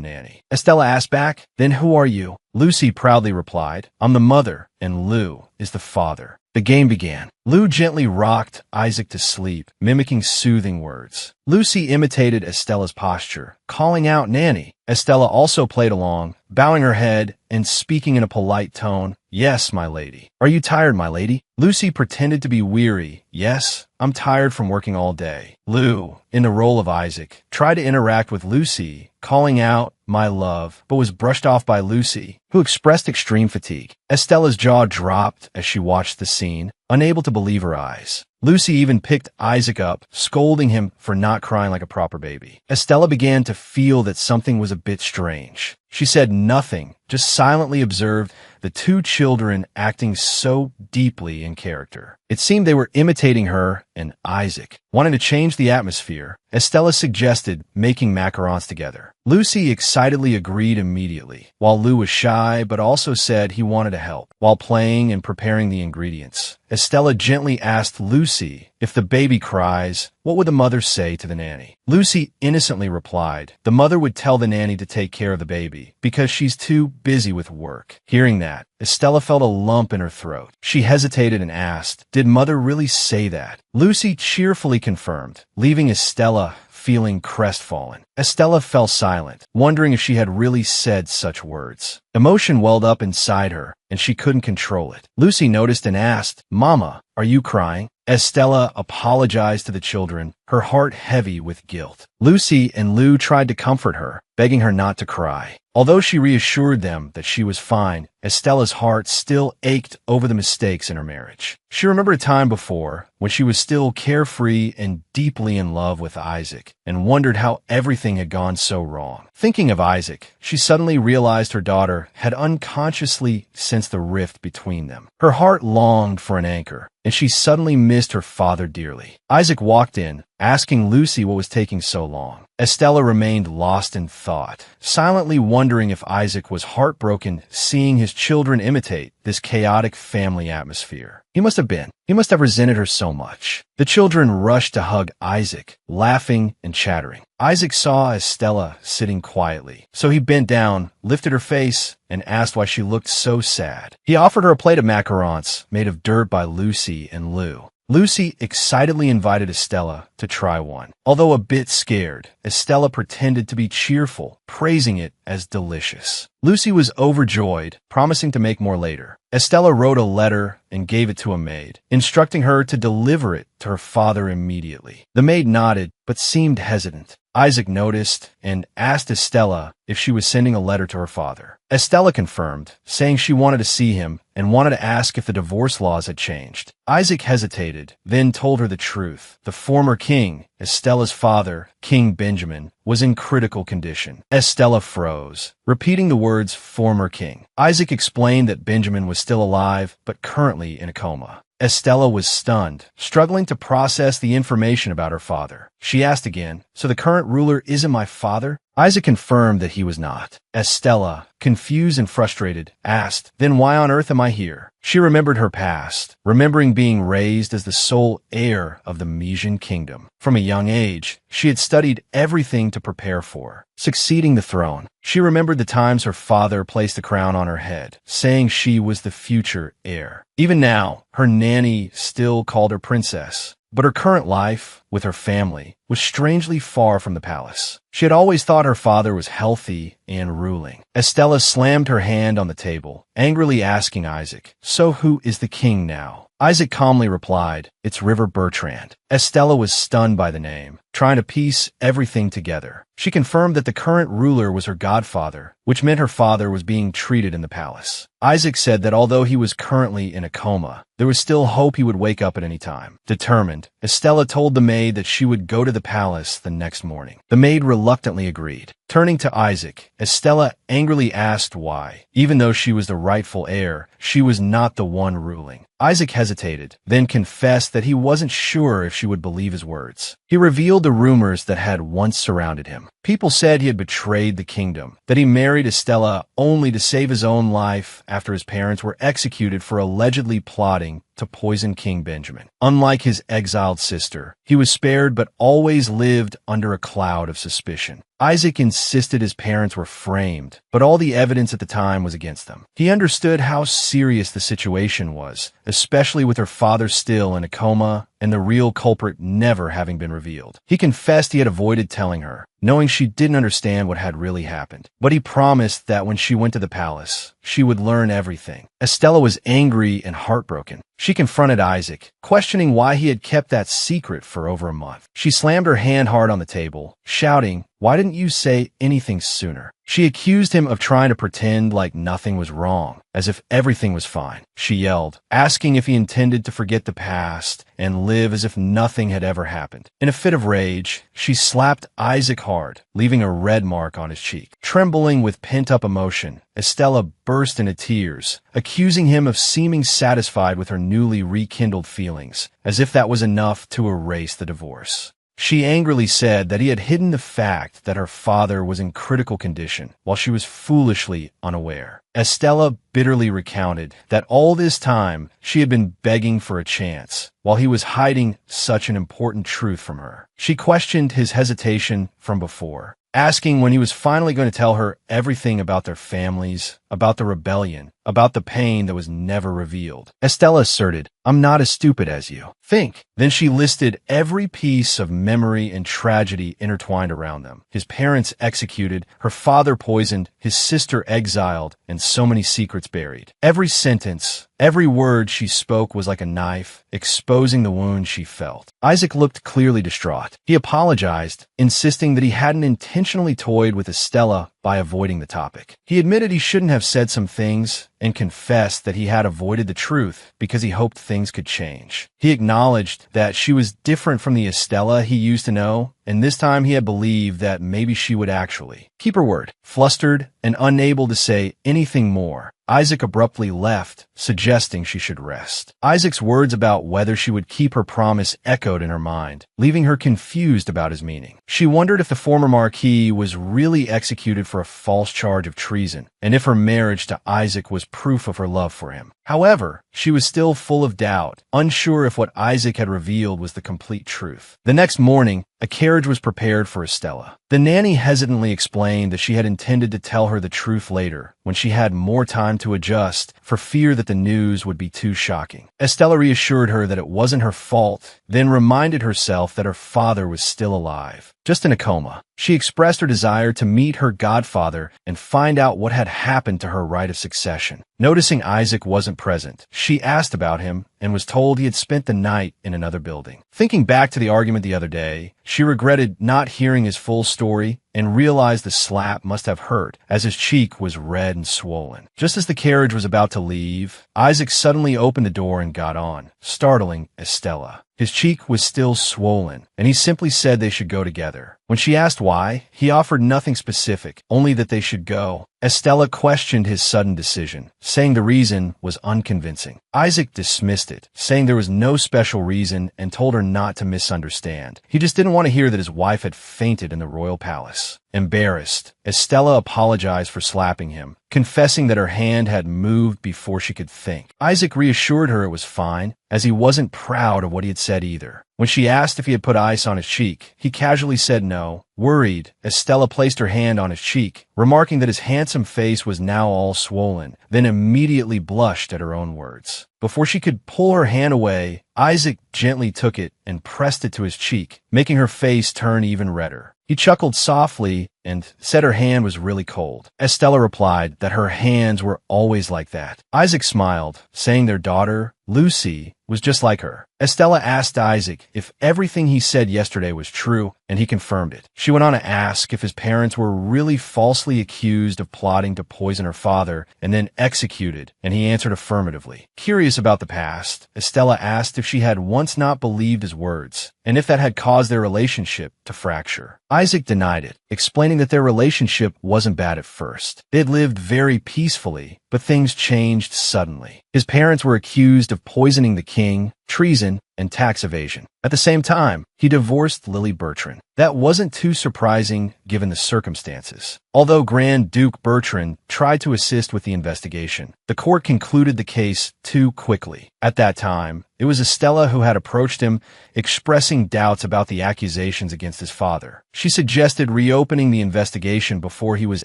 nanny. Estella asked back, "Then who are you?" Lucy proudly replied, "I'm the mother, and Lou is the father." The game began. Lou gently rocked Isaac to sleep, mimicking soothing words. Lucy imitated Estella's posture, calling out Nanny. Estella also played along, bowing her head and speaking in a polite tone, "Yes, my lady." "Are you tired, my lady?" Lucy pretended to be weary. "Yes, I'm tired from working all day." Lou, in the role of Isaac, tried to interact with Lucy, calling out, "My love," but was brushed off by Lucy, who expressed extreme fatigue. Estella's jaw dropped as she watched the scene, unable to believe her eyes. Lucy even picked Isaac up, scolding him for not crying like a proper baby. Estella began to feel that something was a bit strange. She said nothing, just silently observed the two children acting so deeply in character. It seemed they were imitating her and Isaac. Wanting to change the atmosphere, Estella suggested making macarons together. Lucy excitedly agreed immediately, while Lou was shy but also said he wanted to help. While playing and preparing the ingredients, Estella gently asked Lucy, if the baby cries, what would the mother say to the nanny? Lucy innocently replied, the mother would tell the nanny to take care of the baby because she's too busy with work. Hearing that, Estella felt a lump in her throat. She hesitated and asked, did mother really say that? Lucy cheerfully confirmed, leaving Estella feeling crestfallen. Estella fell silent, wondering if she had really said such words. Emotion welled up inside her, and she couldn't control it. Lucy noticed and asked, Mama, are you crying? Estella apologized to the children, her heart heavy with guilt. Lucy and Lou tried to comfort her, begging her not to cry. Although she reassured them that she was fine, Estella's heart still ached over the mistakes in her marriage. She remembered a time before when she was still carefree and deeply in love with Isaac, and wondered how everything had gone so wrong. Thinking of Isaac, she suddenly realized her daughter had unconsciously sensed the rift between them. Her heart longed for an anchor, and she suddenly missed her father dearly. Isaac walked in, asking Lucy what was taking so long. Estella remained lost in thought, silently wondering if Isaac was heartbroken seeing his children imitate this chaotic family atmosphere. He must have been. He must have resented her so much. The children rushed to hug Isaac, laughing and chattering. Isaac saw Estella sitting quietly, so he bent down, lifted her face, and asked why she looked so sad. He offered her a plate of macarons made of dirt by Lucy and Lou. Lucy excitedly invited Estella to try one. Although a bit scared, Estella pretended to be cheerful, praising it as delicious. Lucy was overjoyed, promising to make more later. Estella wrote a letter and gave it to a maid, instructing her to deliver it to her father immediately. The maid nodded, but seemed hesitant. Isaac noticed and asked Estella if she was sending a letter to her father. Estella confirmed, saying she wanted to see him and wanted to ask if the divorce laws had changed. Isaac hesitated, then told her the truth. The former king, Estella's father, King Benjamin, was in critical condition. Estella froze, repeating the words former king. Isaac explained that Benjamin was still alive, but currently in a coma. Estella was stunned, struggling to process the information about her father. She asked again, "So the current ruler isn't my father?" Isaac confirmed that he was not. Estella, confused and frustrated, asked, "Then why on earth am I here?" She remembered her past, remembering being raised as the sole heir of the Median kingdom. From a young age, she had studied everything to prepare for succeeding the throne. She remembered the times her father placed the crown on her head, saying she was the future heir. Even now, her nanny still called her princess. But her current life, with her family, was strangely far from the palace. She had always thought her father was healthy and ruling. Estella slammed her hand on the table, angrily asking Isaac, "So who is the king now?" Isaac calmly replied, "It's River Bertrand." Estella was stunned by the name, trying to piece everything together. She confirmed that the current ruler was her godfather, which meant her father was being treated in the palace. Isaac said that although he was currently in a coma, there was still hope he would wake up at any time. Determined, Estella told the maid that she would go to the palace the next morning. The maid reluctantly agreed. Turning to Isaac, Estella angrily asked why, even though she was the rightful heir, she was not the one ruling. Isaac hesitated, then confessed that he wasn't sure if she would believe his words. He revealed the rumors that had once surrounded him. People said he had betrayed the kingdom, that he married Estella only to save his own life after his parents were executed for allegedly plotting to poison King Benjamin. Unlike his exiled sister, he was spared but always lived under a cloud of suspicion. Isaac insisted his parents were framed, but all the evidence at the time was against them. He understood how serious the situation was, especially with her father still in a coma and the real culprit never having been revealed. He confessed he had avoided telling her, knowing she didn't understand what had really happened. But he promised that when she went to the palace, she would learn everything. Estella was angry and heartbroken. She confronted Isaac, questioning why he had kept that secret for over a month. She slammed her hand hard on the table, shouting, "Why didn't you say anything sooner?" She accused him of trying to pretend like nothing was wrong, as if everything was fine. She yelled, asking if he intended to forget the past and live as if nothing had ever happened. In a fit of rage, she slapped Isaac hard, leaving a red mark on his cheek. Trembling with pent-up emotion, Estella burst into tears, accusing him of seeming satisfied with her newly rekindled feelings, as if that was enough to erase the divorce. She angrily said that he had hidden the fact that her father was in critical condition, while she was foolishly unaware. Estella bitterly recounted that all this time she had been begging for a chance, while he was hiding such an important truth from her. She questioned his hesitation from before, asking when he was finally going to tell her everything about their families, about the rebellion, about the pain that was never revealed. Estella asserted, "I'm not as stupid as you think." Then she listed every piece of memory and tragedy intertwined around them. His parents executed, her father poisoned, his sister exiled, and so many secrets buried. Every sentence, every word she spoke was like a knife, exposing the wound she felt. Isaac looked clearly distraught. He apologized, insisting that he hadn't intentionally toyed with Estella by avoiding the topic. He admitted he shouldn't have said some things and confessed that he had avoided the truth because he hoped things could change. He acknowledged that she was different from the Estella he used to know, and this time he had believed that maybe she would actually keep her word. Flustered and unable to say anything more, Isaac abruptly left, suggesting she should rest. Isaac's words about whether she would keep her promise echoed in her mind, leaving her confused about his meaning. She wondered if the former Marquis was really executed for a false charge of treason, and if her marriage to Isaac was proof of her love for him. However, she was still full of doubt, unsure if what Isaac had revealed was the complete truth. The next morning, a carriage was prepared for Estella. The nanny hesitantly explained that she had intended to tell her the truth later, when she had more time to adjust, for fear that the news would be too shocking. Estella reassured her that it wasn't her fault, then reminded herself that her father was still alive, just in a coma. She expressed her desire to meet her godfather and find out what had happened to her right of succession. Noticing Isaac wasn't present, she asked about him and was told he had spent the night in another building. Thinking back to the argument the other day, she regretted not hearing his full story and realized the slap must have hurt, as his cheek was red and swollen. Just as the carriage was about to leave, Isaac suddenly opened the door and got on, startling Estella. His cheek was still swollen, and he simply said they should go together. When she asked why, he offered nothing specific, only that they should go. Estella questioned his sudden decision, saying the reason was unconvincing. Isaac dismissed it, saying there was no special reason and told her not to misunderstand. He just didn't want to hear that his wife had fainted in the royal palace. Embarrassed, Estella apologized for slapping him, confessing that her hand had moved before she could think. Isaac reassured her it was fine, as he wasn't proud of what he had said either. When she asked if he had put ice on his cheek, he casually said no. Worried, Estella placed her hand on his cheek, remarking that his handsome face was now all swollen, then immediately blushed at her own words. Before she could pull her hand away, Isaac gently took it and pressed it to his cheek, making her face turn even redder. He chuckled softly and said her hand was really cold. Estella replied that her hands were always like that. Isaac smiled, saying their daughter, Lucy, was just like her. Estella asked Isaac if everything he said yesterday was true, and he confirmed it. She went on to ask if his parents were really falsely accused of plotting to poison her father and then executed, and he answered affirmatively. Curious about the past, Estella asked if she had once not believed his words, and if that had caused their relationship to fracture. Isaac denied it, explaining that their relationship wasn't bad at first. They had lived very peacefully, but things changed suddenly. His parents were accused of poisoning the king, treason, and tax evasion. At the same time, he divorced Lily Bertrand. That wasn't too surprising given the circumstances. Although Grand Duke Bertrand tried to assist with the investigation, the court concluded the case too quickly. At that time, it was Estella who had approached him, expressing doubts about the accusations against his father. She suggested reopening the investigation before he was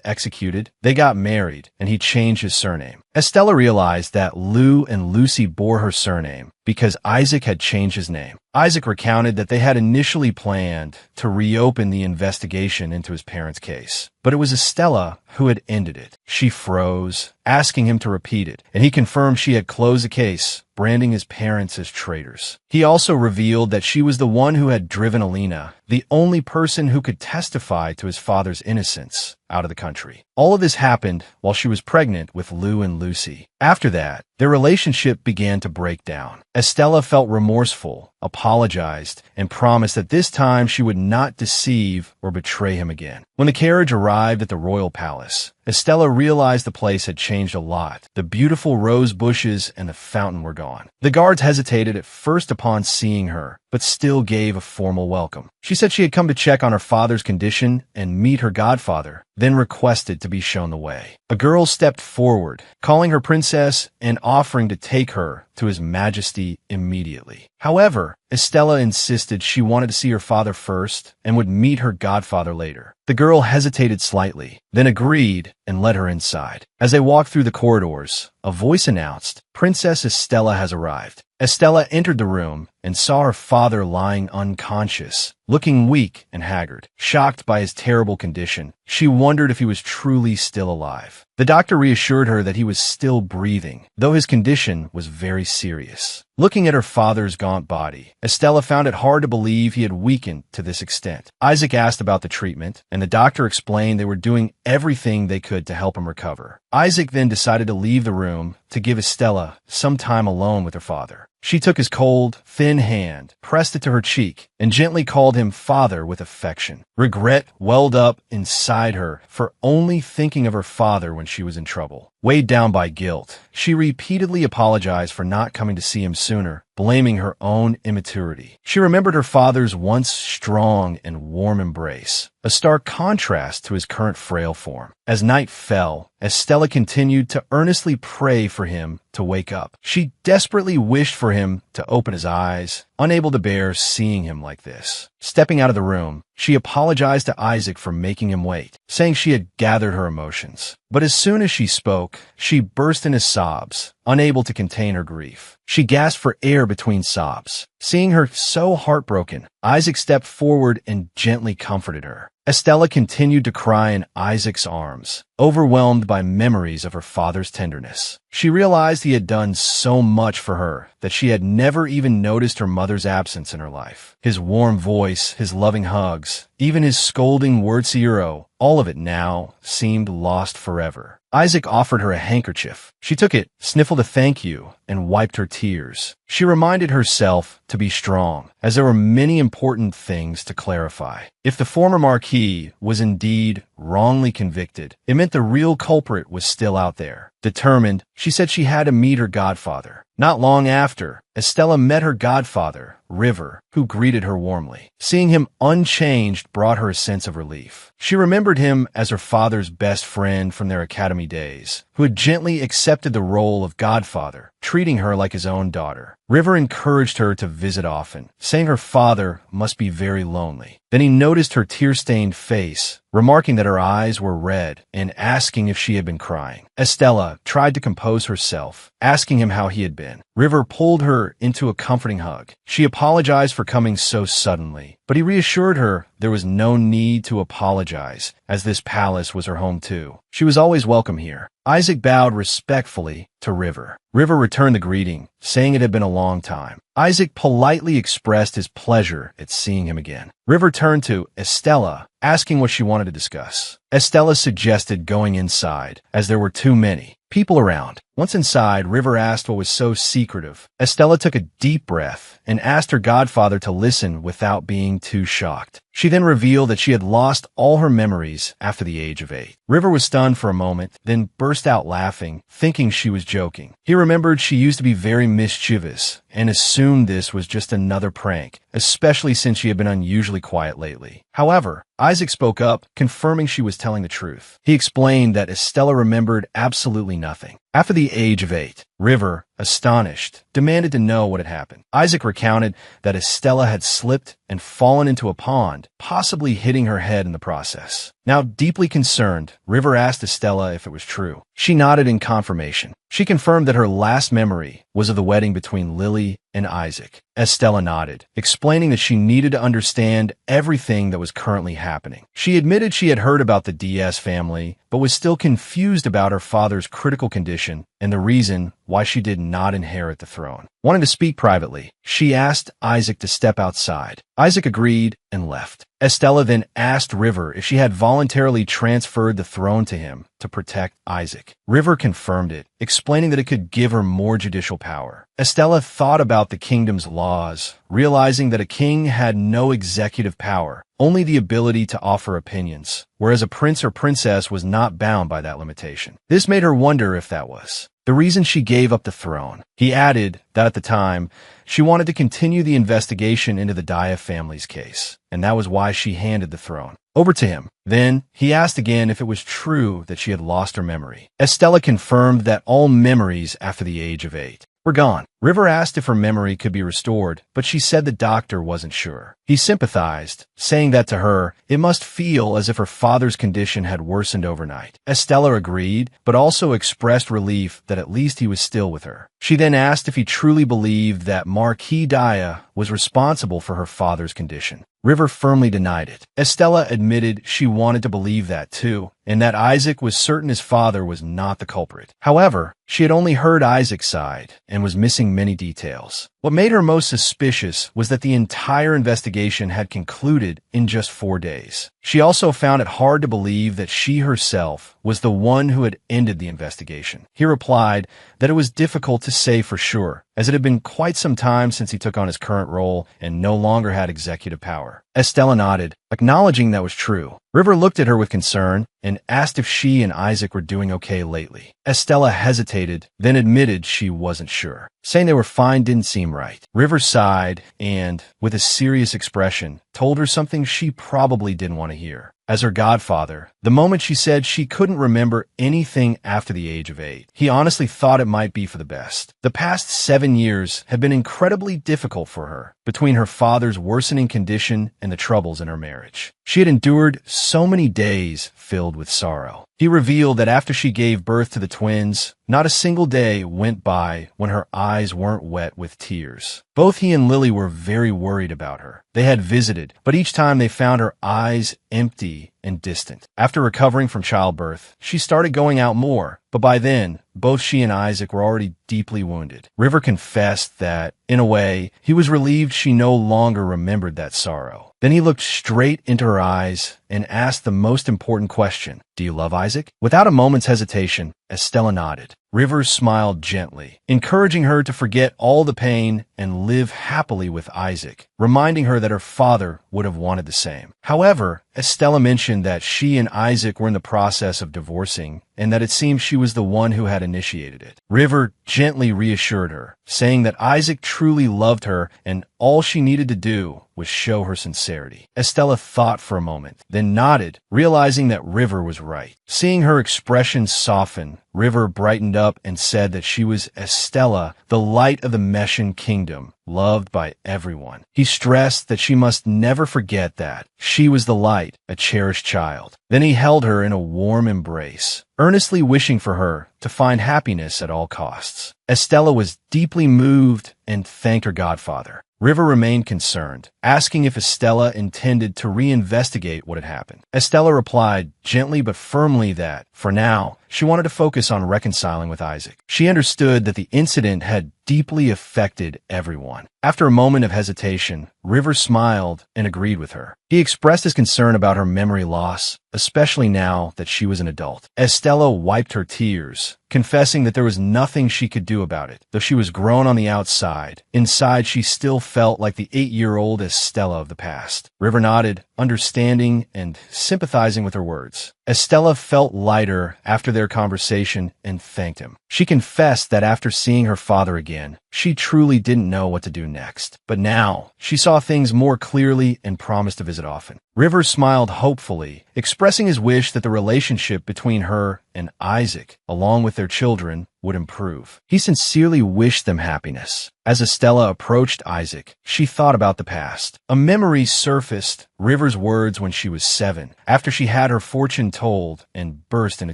executed. They got married, and he changed his surname. Estella realized that Lou and Lucy bore her surname because Isaac had changed his name. Isaac recounted that they had initially planned to reopen the investigation into his parents' case, but it was Estella who had ended it. She froze, asking him to repeat it, and he confirmed she had closed the case, branding his parents as traitors. He also revealed that she was the one who had driven Alina, the only person who could testify to his father's innocence, out of the country. All of this happened while she was pregnant with Lou and Lucy. After that, their relationship began to break down. Estella felt remorseful, apologized, and promised that this time she would not deceive or betray him again. When the carriage arrived at the royal palace, Estella realized the place had changed a lot. The beautiful rose bushes and the fountain were gone. The guards hesitated at first upon seeing her, but still gave a formal welcome. She said she had come to check on her father's condition and meet her godfather, then requested to be shown the way. A girl stepped forward, calling her princess and offering to take her to His Majesty immediately. However, Estella insisted she wanted to see her father first and would meet her godfather later. The girl hesitated slightly, then agreed and led her inside. As they walked through the corridors, a voice announced, "Princess Estella has arrived." Estella entered the room and saw her father lying unconscious, looking weak and haggard. Shocked by his terrible condition, she wondered if he was truly still alive. The doctor reassured her that he was still breathing, though his condition was very serious. Looking at her father's gaunt body, Estella found it hard to believe he had weakened to this extent. Isaac asked about the treatment, and the doctor explained they were doing everything they could to help him recover. Isaac then decided to leave the room to give Estella some time alone with her father. She took his cold, thin hand, pressed it to her cheek, and gently called him father with affection. Regret welled up inside her for only thinking of her father when she was in trouble. Weighed down by guilt, she repeatedly apologized for not coming to see him sooner, blaming her own immaturity. She remembered her father's once strong and warm embrace, a stark contrast to his current frail form. As night fell, Estella continued to earnestly pray for him to wake up. She desperately wished for him to open his eyes, unable to bear seeing him like this. Stepping out of the room, she apologized to Isaac for making him wait, saying she had gathered her emotions. But as soon as she spoke, she burst into sobs, unable to contain her grief. She gasped for air between sobs. Seeing her so heartbroken, Isaac stepped forward and gently comforted her. Estella continued to cry in Isaac's arms, overwhelmed by memories of her father's tenderness. She realized he had done so much for her that she had never even noticed her mother's absence in her life. His warm voice, his loving hugs, even his scolding wordsiro, all of it now seemed lost forever. Isaac offered her a handkerchief. She took it, sniffled a thank you, and wiped her tears. She reminded herself to be strong, as there were many important things to clarify. If the former Marquis was indeed wrongly convicted. It meant the real culprit was still out there. Determined, she said she had to meet her godfather. Not long after, Estella met her godfather, River, who greeted her warmly. Seeing him unchanged brought her a sense of relief. She remembered him as her father's best friend from their academy days, who had gently accepted the role of godfather, treating her like his own daughter. River encouraged her to visit often, saying her father must be very lonely. Then he noticed her tear-stained face, remarking that her eyes were red and asking if she had been crying. Estella tried to compose herself, asking him how he had been. River pulled her into a comforting hug. She apologized for coming so suddenly, but he reassured her there was no need to apologize, as this palace was her home too. She was always welcome here. Isaac bowed respectfully to River. River returned the greeting, saying it had been a long time. Isaac politely expressed his pleasure at seeing him again. River turned to Estella, asking what she wanted to discuss. Estella suggested going inside, as there were too many people around. Once inside, River asked what was so secretive. Estella took a deep breath and asked her godfather to listen without being too shocked. She then revealed that she had lost all her memories after the age of 8. River was stunned for a moment, then burst out laughing, thinking she was joking. He remembered she used to be very mischievous and assumed this was just another prank, especially since she had been unusually quiet lately. However, Isaac spoke up, confirming she was telling the truth. He explained that Estella remembered absolutely nothing. After the age of 8, River, astonished, demanded to know what had happened. Isaac recounted that Estella had slipped and fallen into a pond, possibly hitting her head in the process. Now deeply concerned, River asked Estella if it was true. She nodded in confirmation. She confirmed that her last memory was of the wedding between Lily and Isaac. Estella nodded, explaining that she needed to understand everything that was currently happening. She admitted she had heard about the DS family, but was still confused about her father's critical condition and the reason why she did not inherit the throne. Wanting to speak privately, she asked Isaac to step outside. Isaac agreed and left. Estella then asked River if she had voluntarily transferred the throne to him to protect Isaac. River confirmed it, explaining that it could give her more judicial power. Estella thought about the kingdom's laws, realizing that a king had no executive power, only the ability to offer opinions, whereas a prince or princess was not bound by that limitation. This made her wonder if that was the reason she gave up the throne. He added that at the time, she wanted to continue the investigation into the Dia family's case, and that was why she handed the throne over to him. Then, he asked again if it was true that she had lost her memory. Estella confirmed that all memories after the age of 8 were gone. River asked if her memory could be restored, but she said the doctor wasn't sure. He sympathized, saying that to her, it must feel as if her father's condition had worsened overnight. Estella agreed, but also expressed relief that at least he was still with her. She then asked if he truly believed that Marquis Dia was responsible for her father's condition. River firmly denied it. Estella admitted she wanted to believe that too, and that Isaac was certain his father was not the culprit. However, she had only heard Isaac's side and was missing many details. What made her most suspicious was that the entire investigation had concluded in just 4 days. She also found it hard to believe that she herself was the one who had ended the investigation. He replied that it was difficult to say for sure, as it had been quite some time since he took on his current role and no longer had executive power. Estella nodded, acknowledging that was true. River looked at her with concern and asked if she and Isaac were doing okay lately. Estella hesitated, then admitted she wasn't sure. Saying they were fine didn't seem right. River sighed and, with a serious expression, told her something she probably didn't want to hear. As her godfather, the moment she said she couldn't remember anything after the age of 8, he honestly thought it might be for the best. The past 7 years had been incredibly difficult for her, between her father's worsening condition and the troubles in her marriage. She had endured so many days filled with sorrow. He revealed that after she gave birth to the twins, not a single day went by when her eyes weren't wet with tears. Both he and Lily were very worried about her. They had visited, but each time they found her eyes empty and distant. After recovering from childbirth, she started going out more, but by then, both she and Isaac were already deeply wounded. River confessed that, in a way, he was relieved she no longer remembered that sorrow. Then he looked straight into her eyes and asked the most important question, "Do you love Isaac?" Without a moment's hesitation, Estella nodded. River smiled gently, encouraging her to forget all the pain and live happily with Isaac, reminding her that her father would have wanted the same. However, Estella mentioned that she and Isaac were in the process of divorcing and that it seemed she was the one who had initiated it. River gently reassured her, saying that Isaac truly loved her and all she needed to do was show her sincerity. Estella thought for a moment, then nodded, realizing that River was right. Seeing her expression soften, River brightened up and said that she was Estella, the light of the Meshan kingdom, loved by everyone. He stressed that she must never forget that she was the light, a cherished child. Then he held her in a warm embrace, earnestly wishing for her to find happiness at all costs. Estella was deeply moved and thanked her godfather. River remained concerned, asking if Estella intended to reinvestigate what had happened. Estella replied gently but firmly that, for now, she wanted to focus on reconciling with Isaac. She understood that the incident had deeply affected everyone. After a moment of hesitation, River smiled and agreed with her. He expressed his concern about her memory loss, especially now that she was an adult. Estella wiped her tears, confessing that there was nothing she could do about it. Though she was grown on the outside, inside she still felt like the 8-year-old Estella of the past. River nodded, understanding and sympathizing with her words. Estella felt lighter after their conversation and thanked him. She confessed that after seeing her father again, she truly didn't know what to do next. But now, she saw things more clearly and promised to visit often. River smiled hopefully, expressing his wish that the relationship between her and Isaac, along with their children, would improve. He sincerely wished them happiness. As Estella approached Isaac, she thought about the past. A memory surfaced, River's words when she was 7, after she had her fortune told and burst into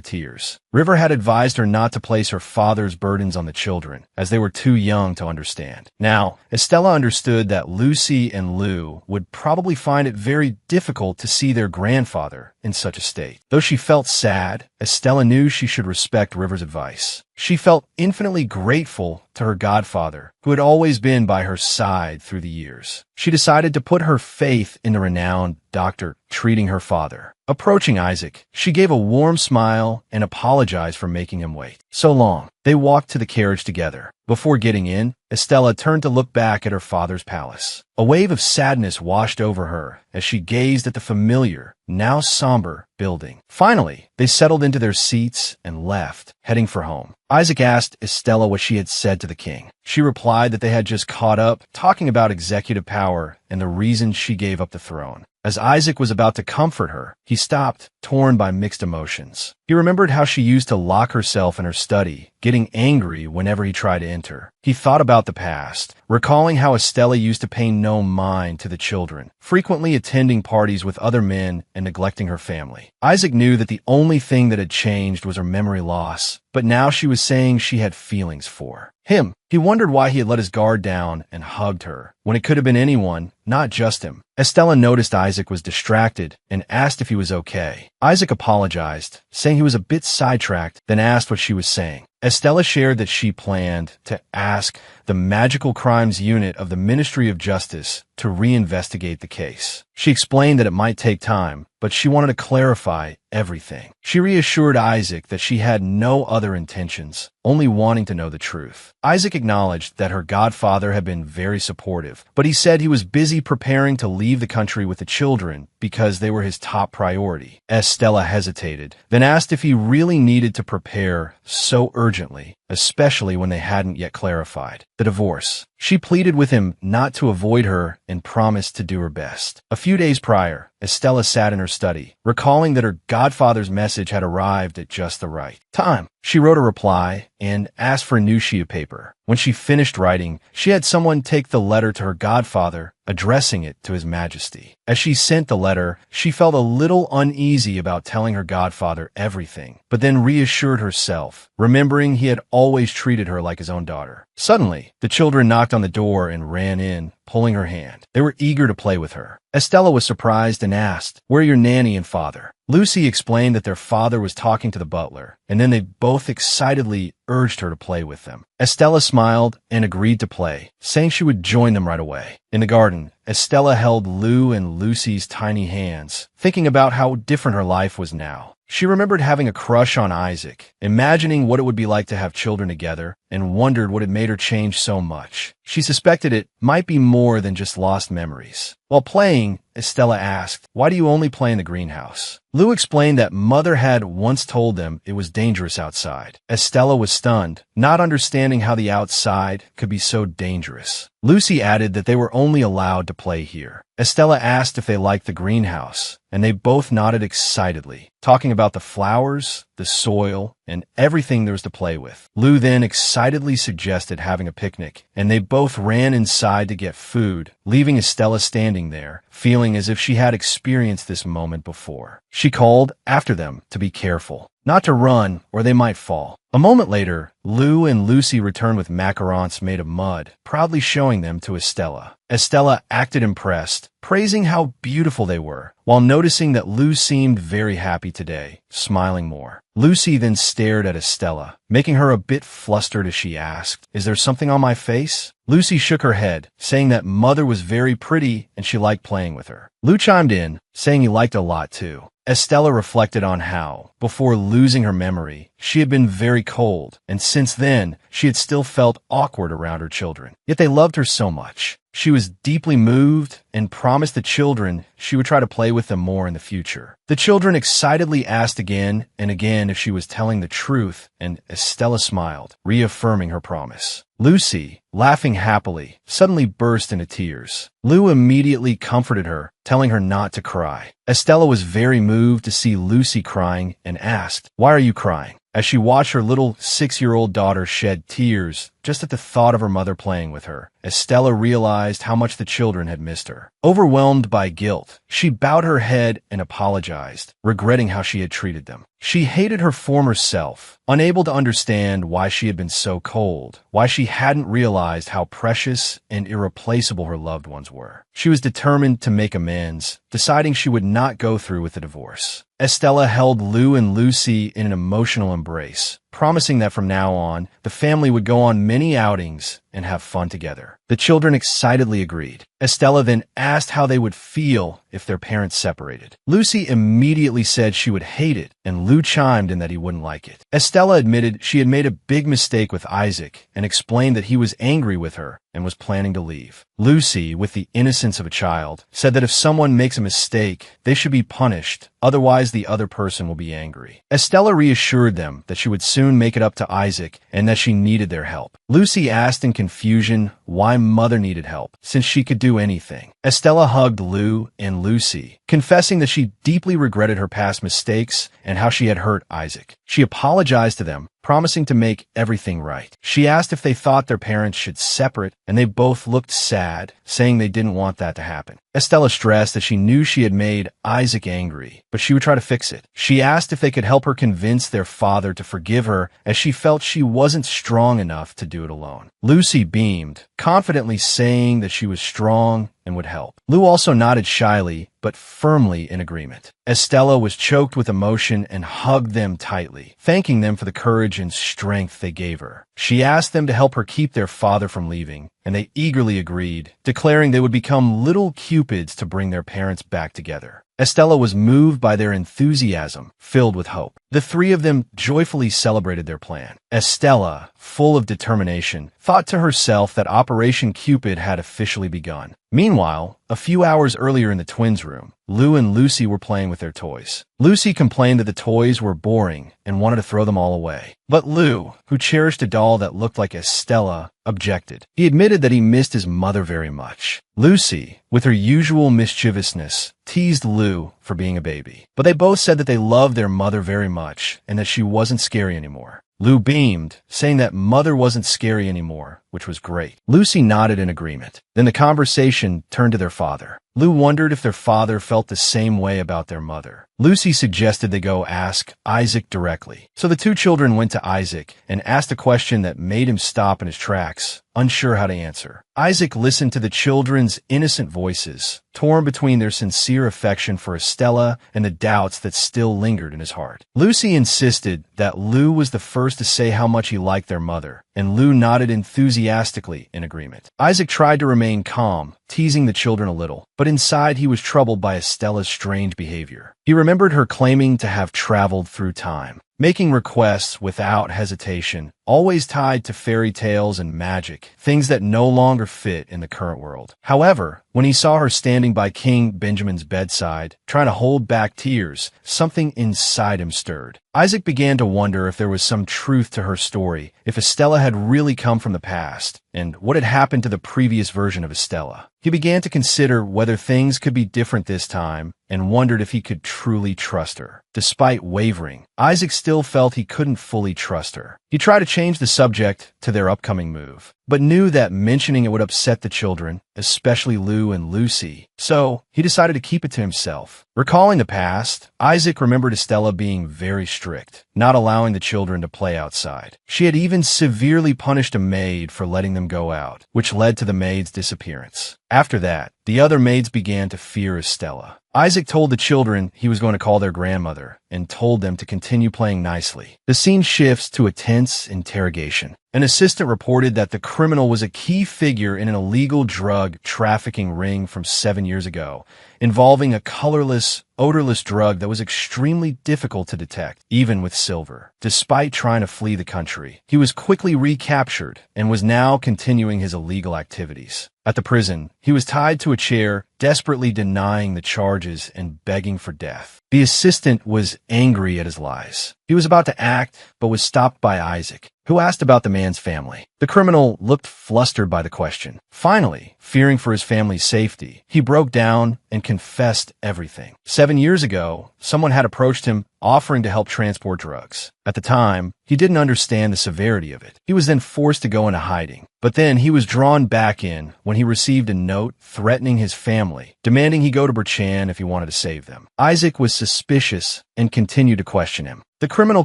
tears. River had advised her not to place her father's burdens on the children, as they were too young to understand. Now, Estella understood that Lucy and Lou would probably find it very difficult to see their grandfather in such a state. Though she felt sad, Estella knew she should respect River's advice. She felt infinitely grateful to her godfather, who had always been by her side through the years. She decided to put her faith in the renowned doctor treating her father. Approaching Isaac, she gave a warm smile and apologized for making him wait so long. They walked to the carriage together. Before getting in, Estella turned to look back at her father's palace. A wave of sadness washed over her as she gazed at the familiar, now somber, building. Finally, they settled into their seats and left, heading for home. Isaac asked Estella what she had said to the king. She replied that they had just caught up, talking about executive power and the reason she gave up the throne. As Isaac was about to comfort her, he stopped, torn by mixed emotions. He remembered how she used to lock herself in her study, getting angry whenever he tried to enter. He thought about the past, recalling how Estella used to pay no mind to the children, frequently attending parties with other men and neglecting her family. Isaac knew that the only thing that had changed was her memory loss, but now she was saying she had feelings for him. He wondered why he had let his guard down and hugged her, when it could have been anyone, not just him. Estella noticed Isaac was distracted and asked if he was okay. Isaac apologized, saying he was a bit sidetracked, then asked what she was saying. Estella shared that she planned to ask the Magical Crimes Unit of the Ministry of Justice to reinvestigate the case. She explained that it might take time, but she wanted to clarify everything. She reassured Isaac that she had no other intentions, only wanting to know the truth. Isaac acknowledged that her godfather had been very supportive, but he said he was busy preparing to leave the country with the children because they were his top priority. Estella hesitated, then asked if he really needed to prepare so urgently, especially when they hadn't yet clarified the divorce. She pleaded with him not to avoid her and promised to do her best. A few days prior, Estella sat in her study, recalling that her godfather's message had arrived at just the right time. She wrote a reply and asked for a new sheet of paper. When she finished writing, she had someone take the letter to her godfather, addressing it to His Majesty. As she sent the letter, she felt a little uneasy about telling her godfather everything, but then reassured herself, remembering he had always treated her like his own daughter. Suddenly, the children knocked on the door and ran in, pulling her hand. They were eager to play with her. Estella was surprised and asked, "Where are your nanny and father?" Lucy explained that their father was talking to the butler, and then they both excitedly urged her to play with them. Estella smiled and agreed to play, saying she would join them right away. In the garden, Estella held Lou and Lucy's tiny hands, thinking about how different her life was now. She remembered having a crush on Isaac, imagining what it would be like to have children together, and wondered what had made her change so much. She suspected it might be more than just lost memories. While playing, Estella asked, "Why do you only play in the greenhouse?" Lou explained that Mother had once told them it was dangerous outside. Estella was stunned, not understanding how the outside could be so dangerous. Lucy added that they were only allowed to play here. Estella asked if they liked the greenhouse, and they both nodded excitedly, talking about the flowers, the soil, and everything there was to play with. Lou then excitedly suggested having a picnic, and they both ran inside to get food, leaving Estella standing there, feeling as if she had experienced this moment before. She called after them to be careful, not to run or they might fall. A moment later, Lou and Lucy returned with macarons made of mud, proudly showing them to Estella. Estella acted impressed, praising how beautiful they were, while noticing that Lou seemed very happy today, smiling more. Lucy then stared at Estella, making her a bit flustered as she asked, "Is there something on my face?" Lucy shook her head, saying that Mother was very pretty and she liked playing with her. Lou chimed in, saying he liked a lot too. Estella reflected on how, before losing her memory, she had been very cold, and since then, she had still felt awkward around her children. Yet they loved her so much. She was deeply moved and promised the children she would try to play with them more in the future. The children excitedly asked again and again if she was telling the truth, and Estella smiled, reaffirming her promise. Lucy, laughing happily, suddenly burst into tears. Lou immediately comforted her, telling her not to cry. Estella was very moved to see Lucy crying and asked, "Why are you crying?" As she watched her little 6-year-old daughter shed tears just at the thought of her mother playing with her, Estella realized how much the children had missed her. Overwhelmed by guilt, she bowed her head and apologized, regretting how she had treated them. She hated her former self, unable to understand why she had been so cold, why she hadn't realized how precious and irreplaceable her loved ones were. She was determined to make amends, deciding she would not go through with the divorce. Estella held Lou and Lucy in an emotional embrace, promising that from now on, the family would go on many outings and have fun together. The children excitedly agreed. Estella then asked how they would feel if their parents separated. Lucy immediately said she would hate it, and Lou chimed in that he wouldn't like it. Estella admitted she had made a big mistake with Isaac and explained that he was angry with her and was planning to leave. Lucy, with the innocence of a child, said that if someone makes a mistake, they should be punished, otherwise the other person will be angry. Estella reassured them that she would soon make it up to Isaac and that she needed their help. Lucy asked in confusion why Mother needed help, since she could do anything. Estella hugged Lou and Lucy, confessing that she deeply regretted her past mistakes and how she had hurt Isaac. She apologized to them, promising to make everything right. She asked if they thought their parents should separate, and they both looked sad, saying they didn't want that to happen. Estella stressed that she knew she had made Isaac angry, but she would try to fix it. She asked if they could help her convince their father to forgive her, as she felt she wasn't strong enough to do it alone. Lucy beamed, confidently saying that she was strong and would help. Lou also nodded shyly, but firmly in agreement. Estella was choked with emotion and hugged them tightly, thanking them for the courage and strength they gave her. She asked them to help her keep their father from leaving, and they eagerly agreed, declaring they would become little cupids to bring their parents back together. Estella was moved by their enthusiasm, filled with hope. The three of them joyfully celebrated their plan. Estella, full of determination, thought to herself that Operation Cupid had officially begun. Meanwhile, a few hours earlier in the twins' room, Lou and Lucy were playing with their toys. Lucy complained that the toys were boring and wanted to throw them all away. But Lou, who cherished a doll that looked like Estella, objected. He admitted that he missed his mother very much. Lucy, with her usual mischievousness, teased Lou for being a baby. But they both said that they loved their mother very much and that she wasn't scary anymore. Lou beamed, saying that Mother wasn't scary anymore, which was great. Lucy nodded in agreement. Then the conversation turned to their father. Lou wondered if their father felt the same way about their mother. Lucy suggested they go ask Isaac directly. So the two children went to Isaac and asked a question that made him stop in his tracks, unsure how to answer. Isaac listened to the children's innocent voices, torn between their sincere affection for Estella and the doubts that still lingered in his heart. Lucy insisted that Lou was the first to say how much he liked their mother, and Lou nodded enthusiastically enthusiastically in agreement. Isaac tried to remain calm, teasing the children a little, but inside he was troubled by Estella's strange behavior. He remembered her claiming to have traveled through time, making requests without hesitation, always tied to fairy tales and magic, things that no longer fit in the current world. However, when he saw her standing by King Benjamin's bedside, trying to hold back tears, something inside him stirred. Isaac began to wonder if there was some truth to her story, if Estella had really come from the past, and what had happened to the previous version of Estella. He began to consider whether things could be different this time, and wondered if he could truly trust her. Despite wavering, Isaac still felt he couldn't fully trust her. He tried to change the subject to their upcoming move, but knew that mentioning it would upset the children, especially Lou and Lucy, so he decided to keep it to himself. Recalling the past, Isaac remembered Estella being very strict, not allowing the children to play outside. She had even severely punished a maid for letting them go out, which led to the maid's disappearance. After that, the other maids began to fear Estella. Isaac told the children he was going to call their grandmother and told them to continue playing nicely. The scene shifts to a tense interrogation. An assistant reported that the criminal was a key figure in an illegal drug trafficking ring from 7 years ago, involving a colorless, odorless drug that was extremely difficult to detect, even with silver. Despite trying to flee the country, he was quickly recaptured and was now continuing his illegal activities. At the prison, he was tied to a chair, desperately denying the charges and begging for death. The assistant was angry at his lies. He was about to act, but was stopped by Isaac, who asked about the man's family. The criminal looked flustered by the question. Finally, fearing for his family's safety, he broke down and confessed everything. 7 years ago, someone had approached him offering to help transport drugs. At the time, he didn't understand the severity of it. He was then forced to go into hiding. But then he was drawn back in when he received a note threatening his family, demanding he go to Berchan if he wanted to save them. Isaac was suspicious and continued to question him. The criminal